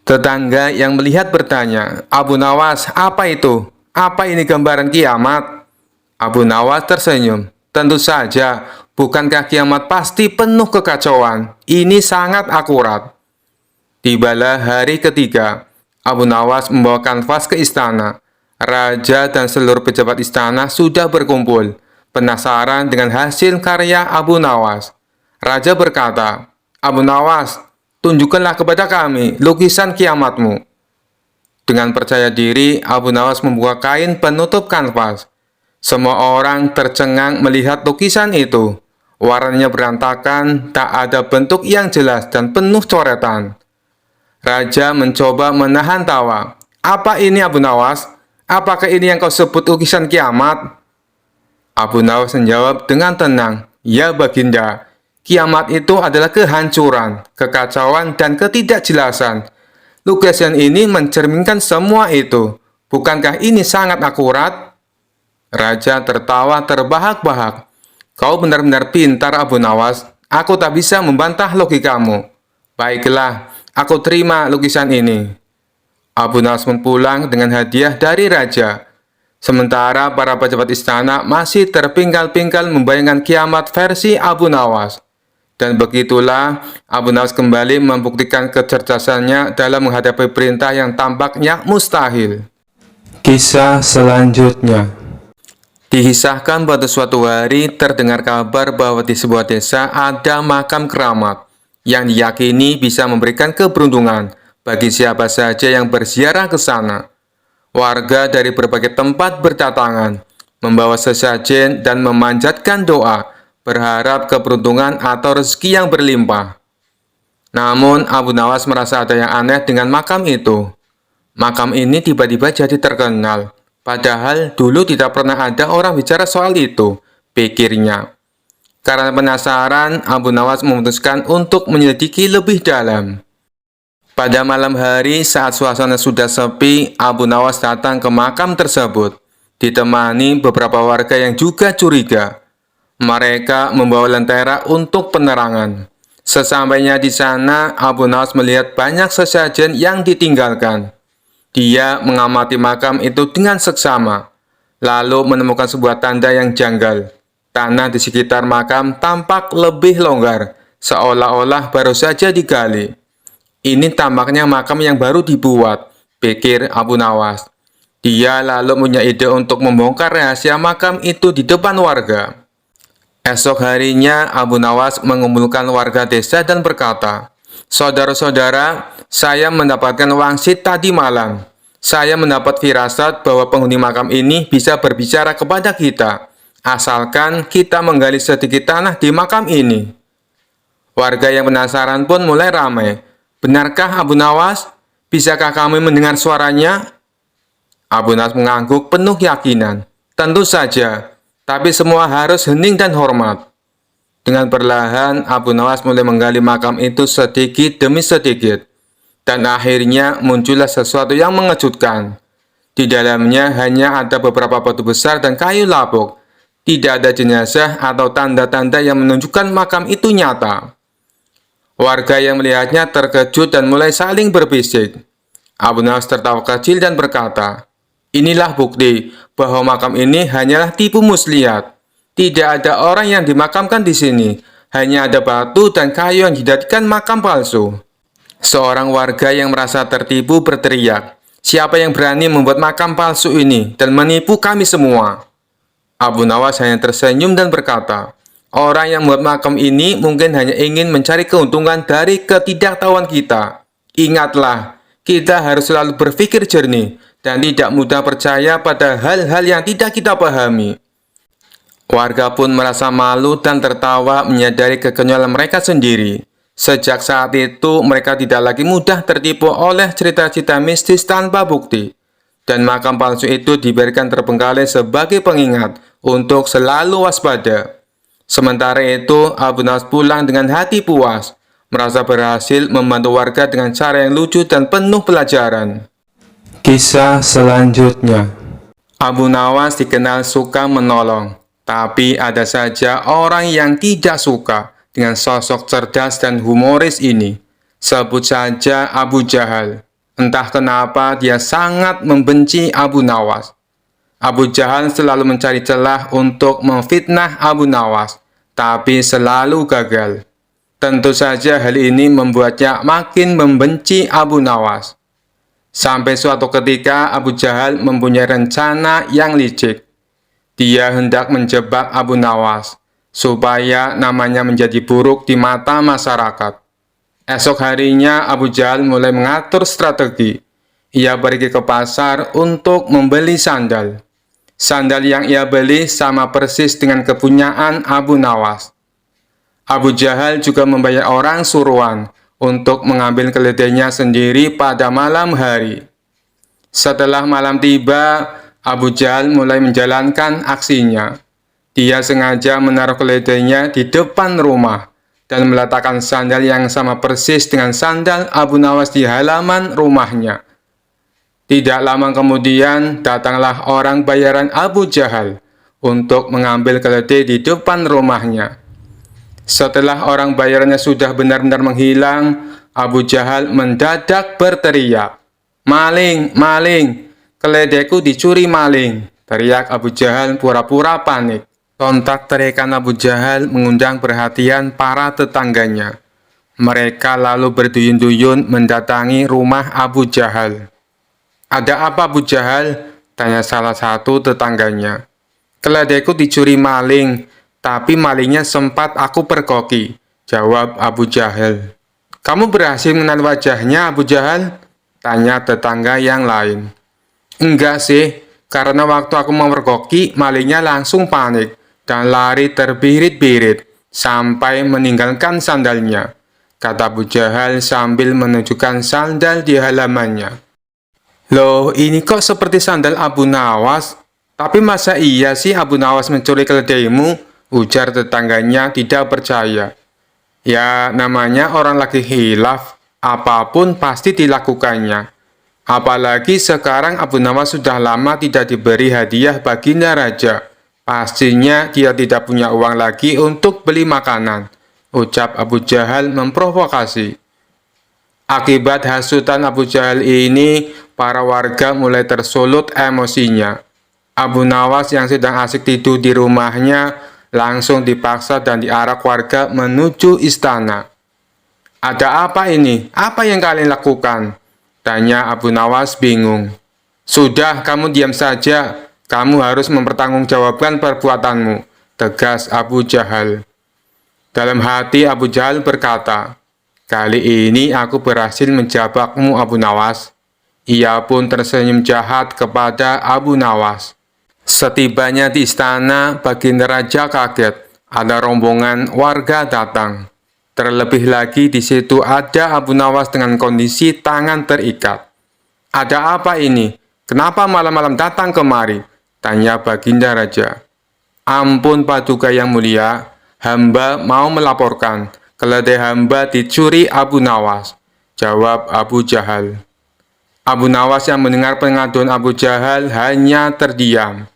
S1: Tetangga yang melihat bertanya, Abu Nawas, apa itu? Apa ini gambaran kiamat? Abu Nawas tersenyum. Tentu saja, bukankah kiamat pasti penuh kekacauan? Ini sangat akurat. Tibalah hari ketiga. Abu Nawas membawa kanvas ke istana. Raja dan seluruh pejabat istana sudah berkumpul, penasaran dengan hasil karya Abu Nawas. Raja berkata, Abu Nawas, tunjukkanlah kepada kami lukisan kiamatmu. Dengan percaya diri, Abu Nawas membuka kain penutup kanvas. Semua orang tercengang melihat lukisan itu. Warnanya berantakan, tak ada bentuk yang jelas dan penuh coretan. Raja mencoba menahan tawa. Apa ini Abu Nawas? Apakah ini yang kau sebut lukisan kiamat? Abu Nawas menjawab dengan tenang. Ya Baginda, kiamat itu adalah kehancuran, kekacauan, dan ketidakjelasan. Lukisan ini mencerminkan semua itu. Bukankah ini sangat akurat? Raja tertawa terbahak-bahak. Kau benar-benar pintar, Abu Nawas. Aku tak bisa membantah logikamu. Baiklah, aku terima lukisan ini. Abu Nawas pulang dengan hadiah dari Raja. Sementara para pejabat istana masih terpingkal-pingkal membayangkan kiamat versi Abu Nawas. Dan begitulah Abu Nawas kembali membuktikan kecerdasannya dalam menghadapi perintah yang tampaknya mustahil. Kisah selanjutnya. Dikisahkan pada suatu hari terdengar kabar bahwa di sebuah desa ada makam keramat yang diyakini bisa memberikan keberuntungan bagi siapa saja yang berziarah ke sana. Warga dari berbagai tempat berdatangan, membawa sesajen dan memanjatkan doa, berharap keberuntungan atau rezeki yang berlimpah. Namun, Abu Nawas merasa ada yang aneh dengan makam itu. Makam ini tiba-tiba jadi terkenal, padahal dulu tidak pernah ada orang bicara soal itu, pikirnya. Karena penasaran, Abu Nawas memutuskan untuk menyelidiki lebih dalam. Pada malam hari saat suasana sudah sepi, Abu Nawas datang ke makam tersebut, ditemani beberapa warga yang juga curiga. Mereka membawa lentera untuk penerangan. Sesampainya di sana, Abu Nawas melihat banyak sesajen yang ditinggalkan. Dia mengamati makam itu dengan seksama, lalu menemukan sebuah tanda yang janggal. Tanah di sekitar makam tampak lebih longgar, seolah-olah baru saja digali. Ini tampaknya makam yang baru dibuat, pikir Abu Nawas. Dia lalu punya ide untuk membongkar rahasia makam itu di depan warga. Esok harinya, Abu Nawas mengumpulkan warga desa dan berkata, Saudara-saudara, saya mendapatkan wangsit tadi malam. Saya mendapat firasat bahwa penghuni makam ini bisa berbicara kepada kita, asalkan kita menggali sedikit tanah di makam ini. Warga yang penasaran pun mulai ramai. Benarkah Abu Nawas? Bisakah kami mendengar suaranya? Abu Nawas mengangguk penuh keyakinan. Tentu saja, tapi semua harus hening dan hormat. Dengan perlahan, Abu Nawas mulai menggali makam itu sedikit demi sedikit. Dan akhirnya muncullah sesuatu yang mengejutkan. Di dalamnya hanya ada beberapa batu besar dan kayu lapuk. Tidak ada jenazah atau tanda-tanda yang menunjukkan makam itu nyata. Warga yang melihatnya terkejut dan mulai saling berbisik. Abu Nawas tertawa kecil dan berkata, "Inilah bukti bahwa makam ini hanyalah tipu muslihat. Tidak ada orang yang dimakamkan di sini. Hanya ada batu dan kayu yang dijadikan makam palsu." Seorang warga yang merasa tertipu berteriak, "Siapa yang berani membuat makam palsu ini dan menipu kami semua?" Abu Nawas hanya tersenyum dan berkata, "Orang yang membuat makam ini mungkin hanya ingin mencari keuntungan dari ketidaktahuan kita. Ingatlah, kita harus selalu berpikir jernih dan tidak mudah percaya pada hal-hal yang tidak kita pahami." Warga pun merasa malu dan tertawa menyadari kekonyolan mereka sendiri. Sejak saat itu, mereka tidak lagi mudah tertipu oleh cerita-cerita mistis tanpa bukti. Dan makam palsu itu diberikan terbengkalai sebagai pengingat untuk selalu waspada. Sementara itu, Abu Nawas pulang dengan hati puas, merasa berhasil membantu warga dengan cara yang lucu dan penuh pelajaran. Kisah selanjutnya. Abu Nawas dikenal suka menolong, tapi ada saja orang yang tidak suka dengan sosok cerdas dan humoris ini. Sebut saja Abu Jahal. Entah kenapa dia sangat membenci Abu Nawas. Abu Jahal selalu mencari celah untuk memfitnah Abu Nawas, tapi selalu gagal. Tentu saja hal ini membuatnya makin membenci Abu Nawas. Sampai suatu ketika Abu Jahal mempunyai rencana yang licik. Dia hendak menjebak Abu Nawas, supaya namanya menjadi buruk di mata masyarakat. Esok harinya Abu Jahal mulai mengatur strategi. Ia pergi ke pasar untuk membeli sandal. Sandal yang ia beli sama persis dengan kepunyaan Abu Nawas. Abu Jahal juga membayar orang suruhan untuk mengambil keledainya sendiri pada malam hari. Setelah malam tiba, Abu Jahal mulai menjalankan aksinya. Dia sengaja menaruh keledainya di depan rumah dan meletakkan sandal yang sama persis dengan sandal Abu Nawas di halaman rumahnya. Tidak lama kemudian, datanglah orang bayaran Abu Jahal untuk mengambil keledai di depan rumahnya. Setelah orang bayarannya sudah benar-benar menghilang, Abu Jahal mendadak berteriak, "Maling, maling, keledaiku dicuri maling!" Teriak Abu Jahal pura-pura panik. Sontak teriakan Abu Jahal mengundang perhatian para tetangganya. Mereka lalu berduyun-duyun mendatangi rumah Abu Jahal. "Ada apa Abu Jahal?" tanya salah satu tetangganya. "Keledaiku dicuri maling, tapi malingnya sempat aku pergoki," jawab Abu Jahal. "Kamu berhasil mengenal wajahnya Abu Jahal?" tanya tetangga yang lain. "Enggak sih, karena waktu aku memergoki, malingnya langsung panik dan lari terbirit-birit sampai meninggalkan sandalnya," kata Abu Jahal sambil menunjukkan sandal di halamannya. "Loh, ini kok seperti sandal Abu Nawas? Tapi masa iya sih Abu Nawas mencuri keledaimu?" ujar tetangganya tidak percaya. "Ya, namanya orang lagi khilaf, apapun pasti dilakukannya. Apalagi sekarang Abu Nawas sudah lama tidak diberi hadiah baginda raja. Pastinya dia tidak punya uang lagi untuk beli makanan," ucap Abu Jahal memprovokasi. Akibat hasutan Abu Jahal ini, para warga mulai tersulut emosinya. Abu Nawas yang sedang asik tidur di rumahnya langsung dipaksa dan diarak warga menuju istana. "Ada apa ini? Apa yang kalian lakukan?" tanya Abu Nawas bingung. "Sudah, kamu diam saja. Kamu harus mempertanggungjawabkan perbuatanmu," tegas Abu Jahal. Dalam hati Abu Jahal berkata, Kali ini aku berhasil menjebakmu, Abu Nawas. Ia pun tersenyum jahat kepada Abu Nawas. Setibanya di istana, Baginda Raja kaget. Ada rombongan warga datang. Terlebih lagi di situ ada Abu Nawas dengan kondisi tangan terikat. "Ada apa ini? Kenapa malam-malam datang kemari?" tanya Baginda Raja. "Ampun Paduka yang mulia, hamba mau melaporkan. Keledai hamba dicuri Abu Nawas," jawab Abu Jahal. Abu Nawas yang mendengar pengaduan Abu Jahal hanya terdiam.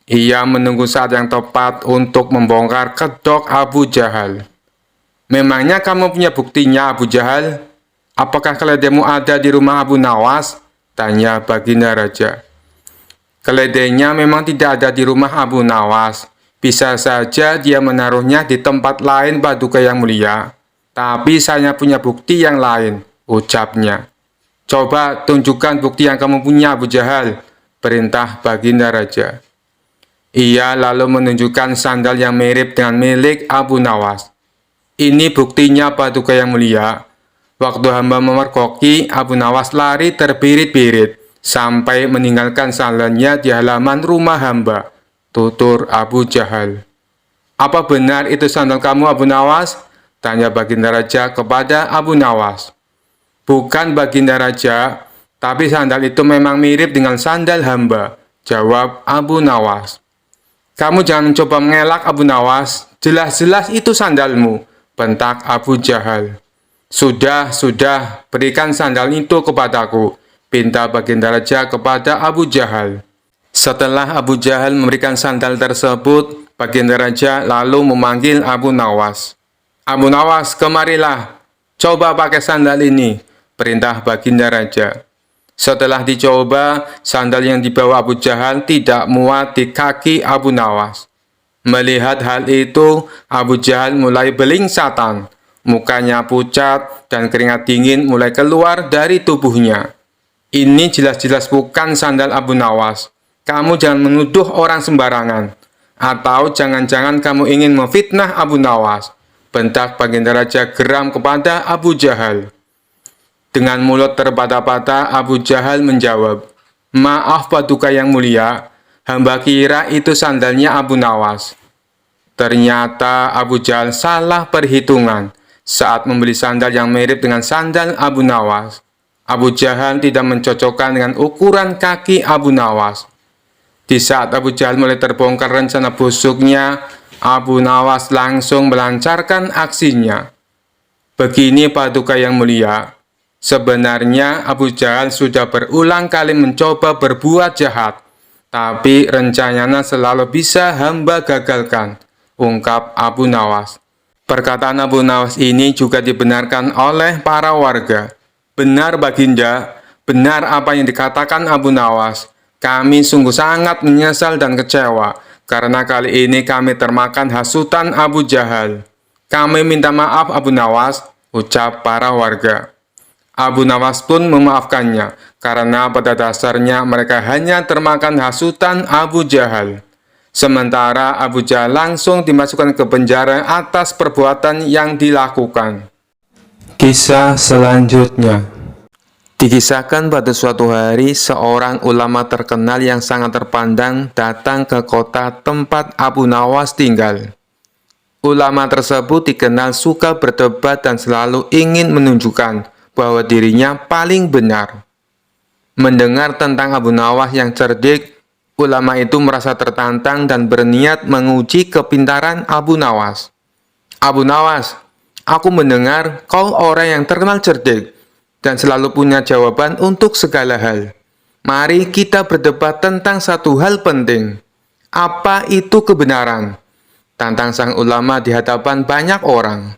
S1: Ia menunggu saat yang tepat untuk membongkar kedok Abu Jahal. "Memangnya kamu punya buktinya, Abu Jahal? Apakah keledaimu ada di rumah Abu Nawas?" tanya Baginda Raja. "Keledainya memang tidak ada di rumah Abu Nawas. Bisa saja dia menaruhnya di tempat lain, Paduka yang mulia. Tapi saya punya bukti yang lain," ucapnya. "Coba tunjukkan bukti yang kamu punya, Abu Jahal," perintah Baginda Raja. Ia lalu menunjukkan sandal yang mirip dengan milik Abu Nawas. "Ini buktinya, Paduka yang mulia. Waktu hamba memergoki, Abu Nawas lari terbirit-birit sampai meninggalkan sandalnya di halaman rumah hamba," tutur Abu Jahal. "Apa benar itu sandal kamu, Abu Nawas?" tanya Baginda Raja kepada Abu Nawas. "Bukan, Baginda Raja, tapi sandal itu memang mirip dengan sandal hamba," jawab Abu Nawas. "Kamu jangan mencoba mengelak, Abu Nawas. Jelas-jelas itu sandalmu," bentak Abu Jahal. Sudah, berikan sandal itu kepadaku," pinta Baginda Raja kepada Abu Jahal. Setelah Abu Jahal memberikan sandal tersebut, Baginda Raja lalu memanggil Abu Nawas. "Abu Nawas, kemarilah. Coba pakai sandal ini," perintah Baginda Raja. Setelah dicoba, sandal yang dibawa Abu Jahal tidak muat di kaki Abu Nawas. Melihat hal itu, Abu Jahal mulai belingsatan. Mukanya pucat dan keringat dingin mulai keluar dari tubuhnya. "Ini jelas-jelas bukan sandal Abu Nawas. Kamu jangan menuduh orang sembarangan. Atau jangan-jangan kamu ingin memfitnah Abu Nawas," bentak Baginda Raja geram kepada Abu Jahal. Dengan mulut terbata-bata, Abu Jahal menjawab, "Maaf Paduka yang mulia, hamba kira itu sandalnya Abu Nawas." Ternyata Abu Jahal salah perhitungan saat membeli sandal yang mirip dengan sandal Abu Nawas. Abu Jahal tidak mencocokkan dengan ukuran kaki Abu Nawas. Di saat Abu Jahal mulai terbongkar rencana busuknya, Abu Nawas langsung melancarkan aksinya. "Begini Paduka yang mulia, sebenarnya Abu Jahal sudah berulang kali mencoba berbuat jahat, tapi rencananya selalu bisa hamba gagalkan," ungkap Abu Nawas. Perkataan Abu Nawas ini juga dibenarkan oleh para warga. "Benar Baginda, benar apa yang dikatakan Abu Nawas. Kami sungguh sangat menyesal dan kecewa, karena kali ini kami termakan hasutan Abu Jahal. Kami minta maaf Abu Nawas," ucap para warga. Abu Nawas pun memaafkannya, karena pada dasarnya mereka hanya termakan hasutan Abu Jahal. Sementara Abu Jahal langsung dimasukkan ke penjara atas perbuatan yang dilakukan. Kisah selanjutnya. Dikisahkan pada suatu hari, seorang ulama terkenal yang sangat terpandang datang ke kota tempat Abu Nawas tinggal. Ulama tersebut dikenal suka berdebat dan selalu ingin menunjukkan bahwa dirinya paling benar. Mendengar tentang Abu Nawas yang cerdik, ulama itu merasa tertantang dan berniat menguji kepintaran Abu Nawas. "Abu Nawas, aku mendengar kau orang yang terkenal cerdik dan selalu punya jawaban untuk segala hal. Mari kita berdebat tentang satu hal penting. Apa itu kebenaran?" tantang sang ulama di hadapan banyak orang.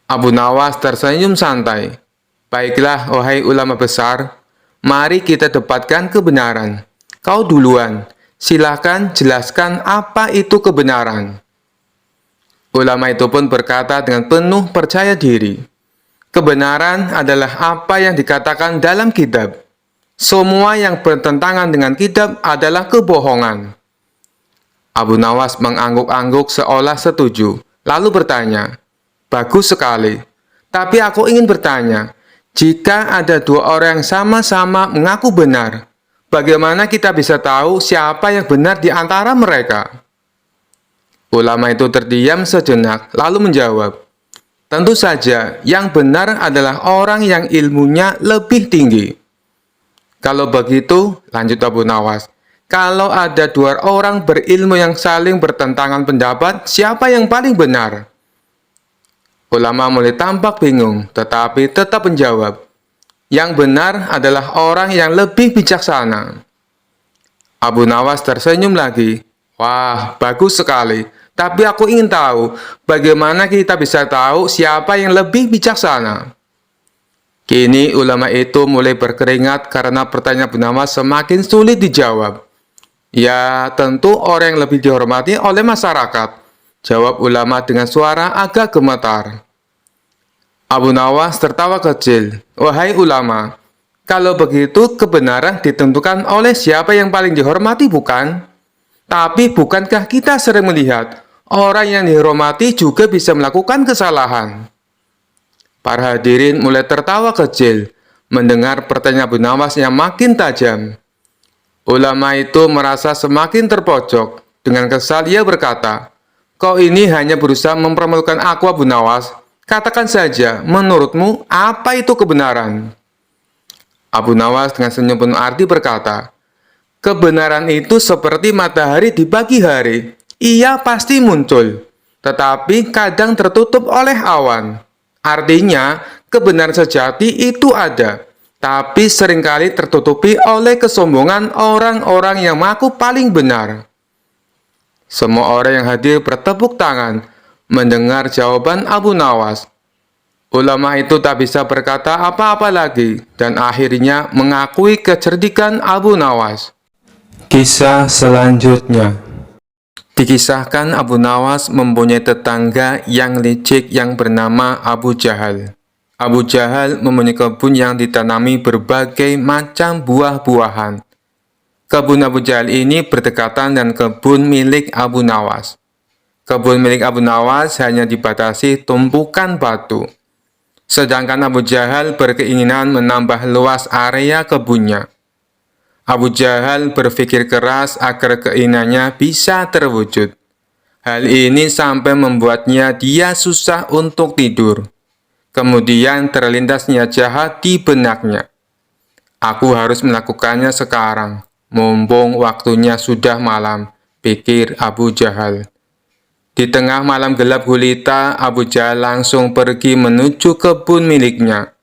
S1: Abu Nawas tersenyum santai. "Baiklah, wahai ulama besar, mari kita debatkan kebenaran. Kau duluan, silahkan jelaskan apa itu kebenaran." Ulama itu pun berkata dengan penuh percaya diri, "Kebenaran adalah apa yang dikatakan dalam kitab. Semua yang bertentangan dengan kitab adalah kebohongan." Abu Nawas mengangguk-angguk seolah setuju, lalu bertanya, "Bagus sekali. Tapi aku ingin bertanya, jika ada dua orang yang sama-sama mengaku benar, bagaimana kita bisa tahu siapa yang benar di antara mereka? Ulama itu terdiam sejenak, lalu menjawab, tentu saja yang benar adalah orang yang ilmunya lebih tinggi. Kalau begitu, lanjut Abu Nawas, kalau ada dua orang berilmu yang saling bertentangan pendapat, siapa yang paling benar? Ulama mulai tampak bingung, tetapi tetap menjawab, yang benar adalah orang yang lebih bijaksana. Abu Nawas tersenyum lagi. Wah, bagus sekali. Tapi aku ingin tahu, bagaimana kita bisa tahu siapa yang lebih bijaksana? Kini ulama itu mulai berkeringat karena pertanyaan Abu Nawas semakin sulit dijawab. Ya, tentu orang yang lebih dihormati oleh masyarakat, jawab ulama dengan suara agak gemetar. Abu Nawas tertawa kecil. Wahai ulama, kalau begitu kebenaran ditentukan oleh siapa yang paling dihormati, bukan? Tapi bukankah kita sering melihat orang yang dihormati juga bisa melakukan kesalahan? Para hadirin mulai tertawa kecil mendengar pertanyaan Abu Nawas yang makin tajam. Ulama itu merasa semakin terpojok. Dengan kesal ia berkata, "Kau ini hanya berusaha mempermalukan aku, Abu Nawas. Katakan saja, menurutmu apa itu kebenaran?" Abu Nawas dengan senyum penuh arti berkata, "Kebenaran itu seperti matahari di pagi hari. Ia pasti muncul, tetapi kadang tertutup oleh awan. Artinya, kebenaran sejati itu ada, tapi seringkali tertutupi oleh kesombongan orang-orang yang mengaku paling benar." Semua orang yang hadir bertepuk tangan mendengar jawaban Abu Nawas. Ulama itu tak bisa berkata apa-apa lagi dan akhirnya mengakui kecerdikan Abu Nawas. Kisah selanjutnya. Dikisahkan Abu Nawas mempunyai tetangga yang licik yang bernama Abu Jahal. Abu Jahal mempunyai kebun yang ditanami berbagai macam buah-buahan. Kebun Abu Jahal ini berdekatan dengan kebun milik Abu Nawas. Kebun milik Abu Nawas hanya dibatasi tumpukan batu. Sedangkan Abu Jahal berkeinginan menambah luas area kebunnya. Abu Jahal berpikir keras agar keinginannya bisa terwujud. Hal ini sampai membuatnya dia susah untuk tidur. Kemudian terlintas niat jahat di benaknya. Aku harus melakukannya sekarang, mumpung waktunya sudah malam, pikir Abu Jahal. Di tengah malam gelap gulita, Abu Jahal langsung pergi menuju kebun miliknya.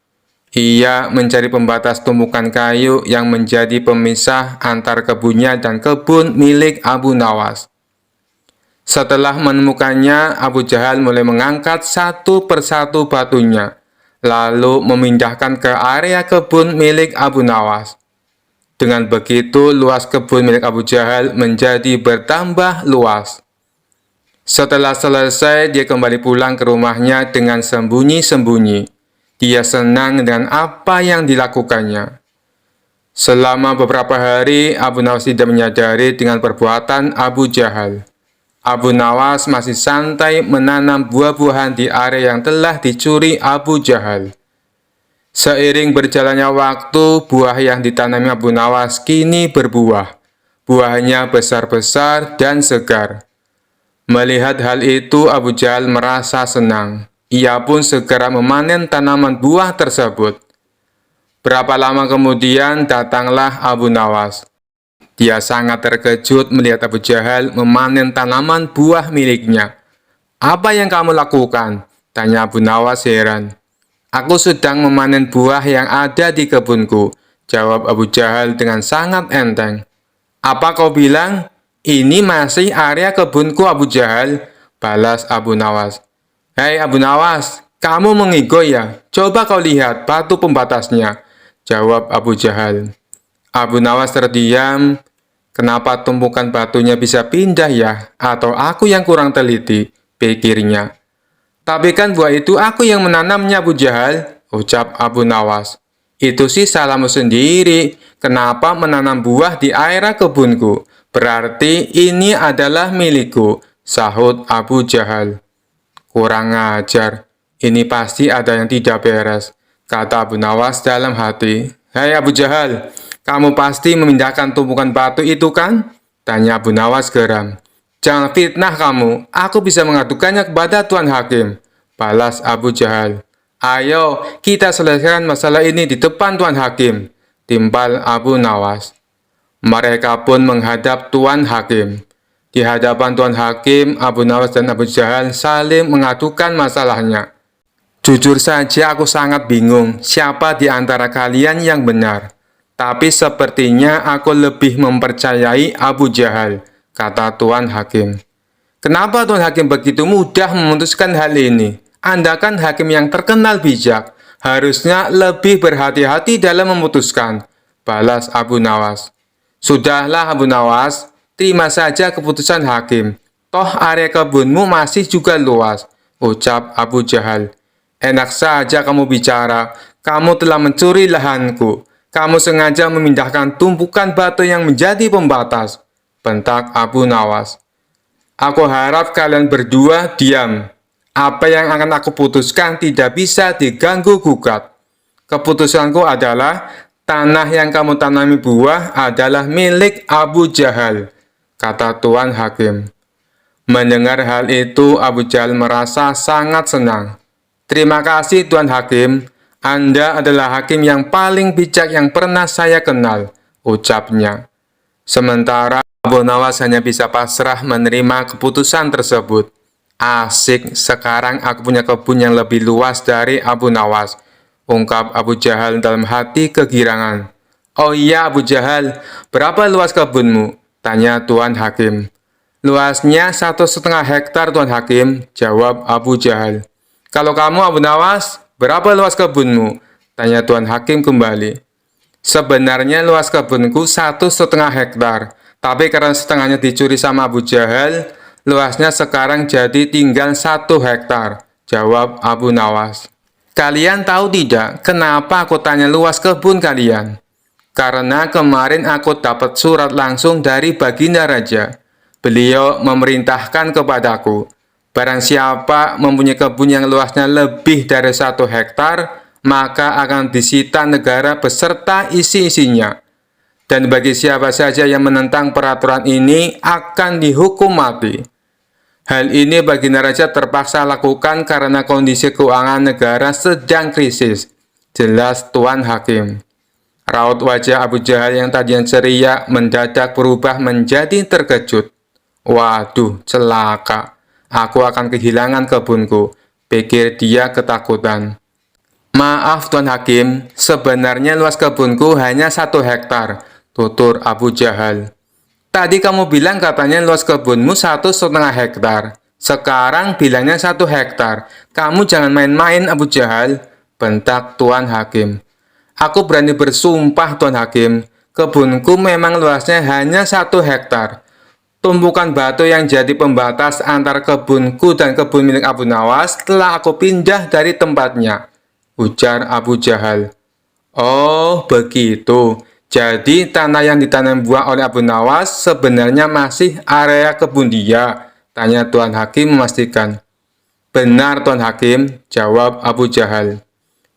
S1: Ia mencari pembatas tumpukan kayu yang menjadi pemisah antar kebunnya dan kebun milik Abu Nawas. Setelah menemukannya, Abu Jahal mulai mengangkat satu persatu batunya, lalu memindahkan ke area kebun milik Abu Nawas. Dengan begitu, luas kebun milik Abu Jahal menjadi bertambah luas. Setelah selesai, dia kembali pulang ke rumahnya dengan sembunyi-sembunyi. Dia senang dengan apa yang dilakukannya. Selama beberapa hari, Abu Nawas tidak menyadari dengan perbuatan Abu Jahal. Abu Nawas masih santai menanam buah-buahan di area yang telah dicuri Abu Jahal. Seiring berjalannya waktu, buah yang ditanami Abu Nawas kini berbuah. Buahnya besar-besar dan segar. Melihat hal itu, Abu Jahal merasa senang. Ia pun segera memanen tanaman buah tersebut. Berapa lama kemudian datanglah Abu Nawas. Dia sangat terkejut melihat Abu Jahal memanen tanaman buah miliknya. "Apa yang kamu lakukan?" tanya Abu Nawas heran. "Aku sedang memanen buah yang ada di kebunku," jawab Abu Jahal dengan sangat enteng. "Apa kau bilang? Ini masih area kebunku, Abu Jahal," balas Abu Nawas. "Hei Abu Nawas, kamu mengigo ya? Coba kau lihat batu pembatasnya," jawab Abu Jahal. Abu Nawas terdiam. Kenapa tumpukan batunya bisa pindah ya? Atau aku yang kurang teliti, pikirnya. "Tapi kan buah itu aku yang menanamnya, Abu Jahal," ucap Abu Nawas. "Itu sih salahmu sendiri. Kenapa menanam buah di area kebunku? Berarti ini adalah milikku," sahut Abu Jahal. "Kurang ajar. Ini pasti ada yang tidak beres, kata Abu Nawas dalam hati. Hai Abu Jahal, kamu pasti memindahkan tumpukan batu itu kan? Tanya Abu Nawas geram. Jangan fitnah kamu, aku bisa mengadukannya kepada Tuan Hakim. Balas Abu Jahal. Ayo, kita selesaikan masalah ini di depan Tuan Hakim. Timpal Abu Nawas. Mereka pun menghadap Tuan Hakim. Di hadapan Tuan Hakim, Abu Nawas dan Abu Jahal saling mengadukan masalahnya. Jujur saja aku sangat bingung siapa di antara kalian yang benar. Tapi sepertinya aku lebih mempercayai Abu Jahal, kata Tuan Hakim. Kenapa Tuan Hakim begitu mudah memutuskan hal ini? Anda kan hakim yang terkenal bijak, harusnya lebih berhati-hati dalam memutuskan, balas Abu Nawas. Sudahlah Abu Nawas, terima saja keputusan hakim. Toh area kebunmu masih juga luas, ucap Abu Jahal. Enak saja kamu bicara, kamu telah mencuri lahanku. Kamu sengaja memindahkan tumpukan batu yang menjadi pembatas, bentak Abu Nawas. Aku harap kalian berdua diam. Apa yang akan aku putuskan tidak bisa diganggu-gugat. Keputusanku adalah tanah yang kamu tanami buah adalah milik Abu Jahal, kata Tuan Hakim. Mendengar hal itu, Abu Jahal merasa sangat senang. Terima kasih Tuan Hakim, Anda adalah hakim yang paling bijak yang pernah saya kenal, ucapnya. Sementara Abu Nawas hanya bisa pasrah menerima keputusan tersebut. Asik, sekarang aku punya kebun yang lebih luas dari Abu Nawas, ungkap Abu Jahal dalam hati kegirangan. Oh iya Abu Jahal, berapa luas kebunmu? Tanya Tuan Hakim. Luasnya 1,5 hektar Tuan Hakim, jawab Abu Jahal. Kalau kamu Abu Nawas, berapa luas kebunmu? Tanya Tuan Hakim kembali. Sebenarnya luas kebunku 1,5 hektar, tapi karena setengahnya dicuri sama Abu Jahal, luasnya sekarang jadi tinggal 1 hektar, jawab Abu Nawas. Kalian tahu tidak kenapa aku tanya luas kebun kalian? Karena kemarin aku dapat surat langsung dari Baginda Raja. Beliau memerintahkan kepadaku, barang siapa mempunyai kebun yang luasnya lebih dari 1 hektar, maka akan disita negara beserta isi-isinya. Dan bagi siapa saja yang menentang peraturan ini akan dihukum mati. Hal ini Baginda Raja terpaksa lakukan karena kondisi keuangan negara sedang krisis, jelas Tuan Hakim. Raut wajah Abu Jahal yang tadinya ceria mendadak berubah menjadi terkejut. Waduh, celaka. Aku akan kehilangan kebunku, pikir dia ketakutan. Maaf Tuan Hakim, sebenarnya luas kebunku hanya 1 hektar, tutur Abu Jahal. Tadi kamu bilang katanya luas kebunmu 1,5 hektar. Sekarang bilangnya 1 hektar. Kamu jangan main-main Abu Jahal, bentak Tuan Hakim. Aku berani bersumpah Tuan Hakim, kebunku memang luasnya hanya 1 hektar. Tumpukan batu yang jadi pembatas antara kebunku dan kebun milik Abu Nawas telah aku pindah dari tempatnya, ujar Abu Jahal. Oh, begitu. Jadi tanah yang ditanam buah oleh Abu Nawas sebenarnya masih area kebun dia, tanya Tuan Hakim memastikan. Benar Tuan Hakim, jawab Abu Jahal.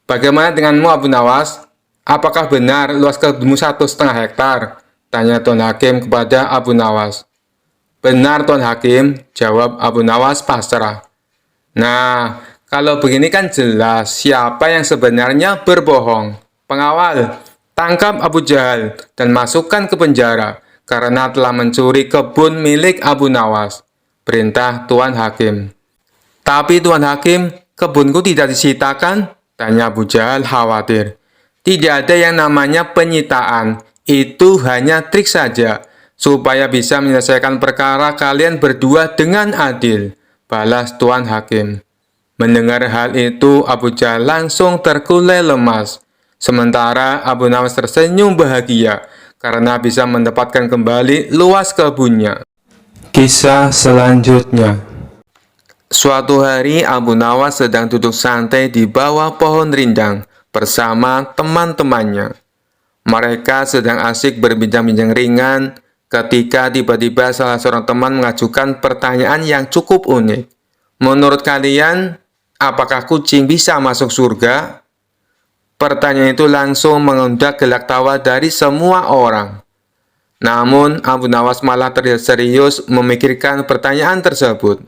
S1: Bagaimana denganmu Abu Nawas? Apakah benar luas kebunmu 1,5 hektar? Tanya Tuan Hakim kepada Abu Nawas. Benar Tuan Hakim, jawab Abu Nawas pasrah. Nah, kalau begini kan jelas siapa yang sebenarnya berbohong. Pengawal, tangkap Abu Jahal dan masukkan ke penjara karena telah mencuri kebun milik Abu Nawas, perintah Tuan Hakim. Tapi Tuan Hakim, kebunku tidak disitakan? Tanya Abu Jahal khawatir. Tidak ada yang namanya penyitaan, itu hanya trik saja, supaya bisa menyelesaikan perkara kalian berdua dengan adil, balas Tuan Hakim. Mendengar hal itu, Abu Jahal langsung terkulai lemas. Sementara Abu Nawas tersenyum bahagia karena bisa mendapatkan kembali luas kebunnya. Kisah selanjutnya. Suatu hari Abu Nawas sedang duduk santai di bawah pohon rindang bersama teman-temannya. Mereka sedang asik berbincang-bincang ringan ketika tiba-tiba salah seorang teman mengajukan pertanyaan yang cukup unik. Menurut kalian, apakah kucing bisa masuk surga? Pertanyaan itu langsung mengundang gelak tawa dari semua orang. Namun, Abu Nawas malah terlihat serius memikirkan pertanyaan tersebut.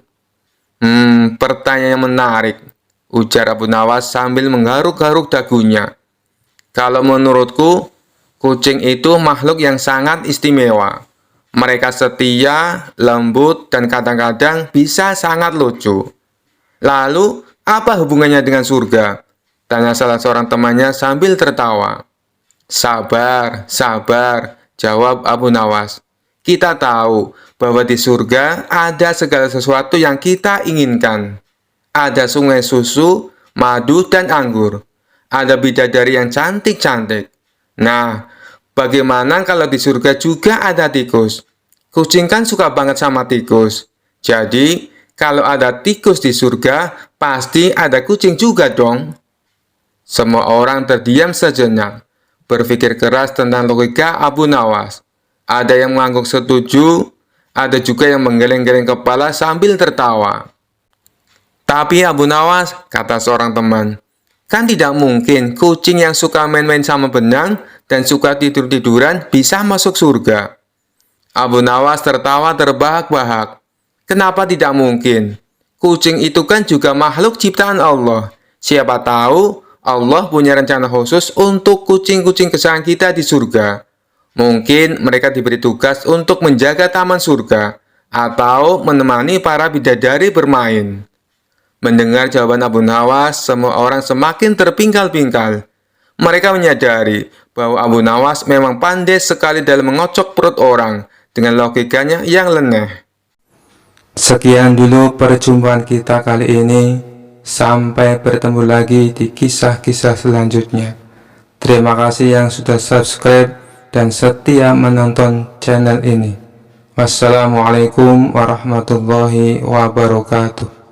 S1: Pertanyaan yang menarik, ujar Abu Nawas sambil menggaruk-garuk dagunya. Kalau menurutku, kucing itu makhluk yang sangat istimewa. Mereka setia, lembut, dan kadang-kadang bisa sangat lucu. Lalu, apa hubungannya dengan surga? Tanya salah seorang temannya sambil tertawa. Sabar, sabar, jawab Abu Nawas. Kita tahu bahwa di surga ada segala sesuatu yang kita inginkan. Ada sungai susu, madu, dan anggur. Ada bidadari yang cantik-cantik. Nah, bagaimana kalau di surga juga ada tikus? Kucing kan suka banget sama tikus. Jadi, kalau ada tikus di surga, pasti ada kucing juga dong. Semua orang terdiam sejenak, berpikir keras tentang logika Abu Nawas. Ada yang mengangguk setuju, ada juga yang menggeleng-geleng kepala sambil tertawa. Tapi Abu Nawas, kata seorang teman, kan tidak mungkin kucing yang suka main-main sama benang dan suka tidur-tiduran bisa masuk surga. Abu Nawas tertawa terbahak-bahak. Kenapa tidak mungkin? Kucing itu kan juga makhluk ciptaan Allah. Siapa tahu Allah punya rencana khusus untuk kucing-kucing kesayangan kita di surga. Mungkin mereka diberi tugas untuk menjaga taman surga atau menemani para bidadari bermain. Mendengar jawaban Abu Nawas, semua orang semakin terpingkal-pingkal. Mereka menyadari bahwa Abu Nawas memang pandai sekali dalam mengocok perut orang dengan logikanya yang leneh. Sekian dulu perjumpaan kita kali ini. Sampai bertemu lagi di kisah-kisah selanjutnya. Terima kasih yang sudah subscribe dan setia menonton channel ini. Wassalamualaikum warahmatullahi wabarakatuh.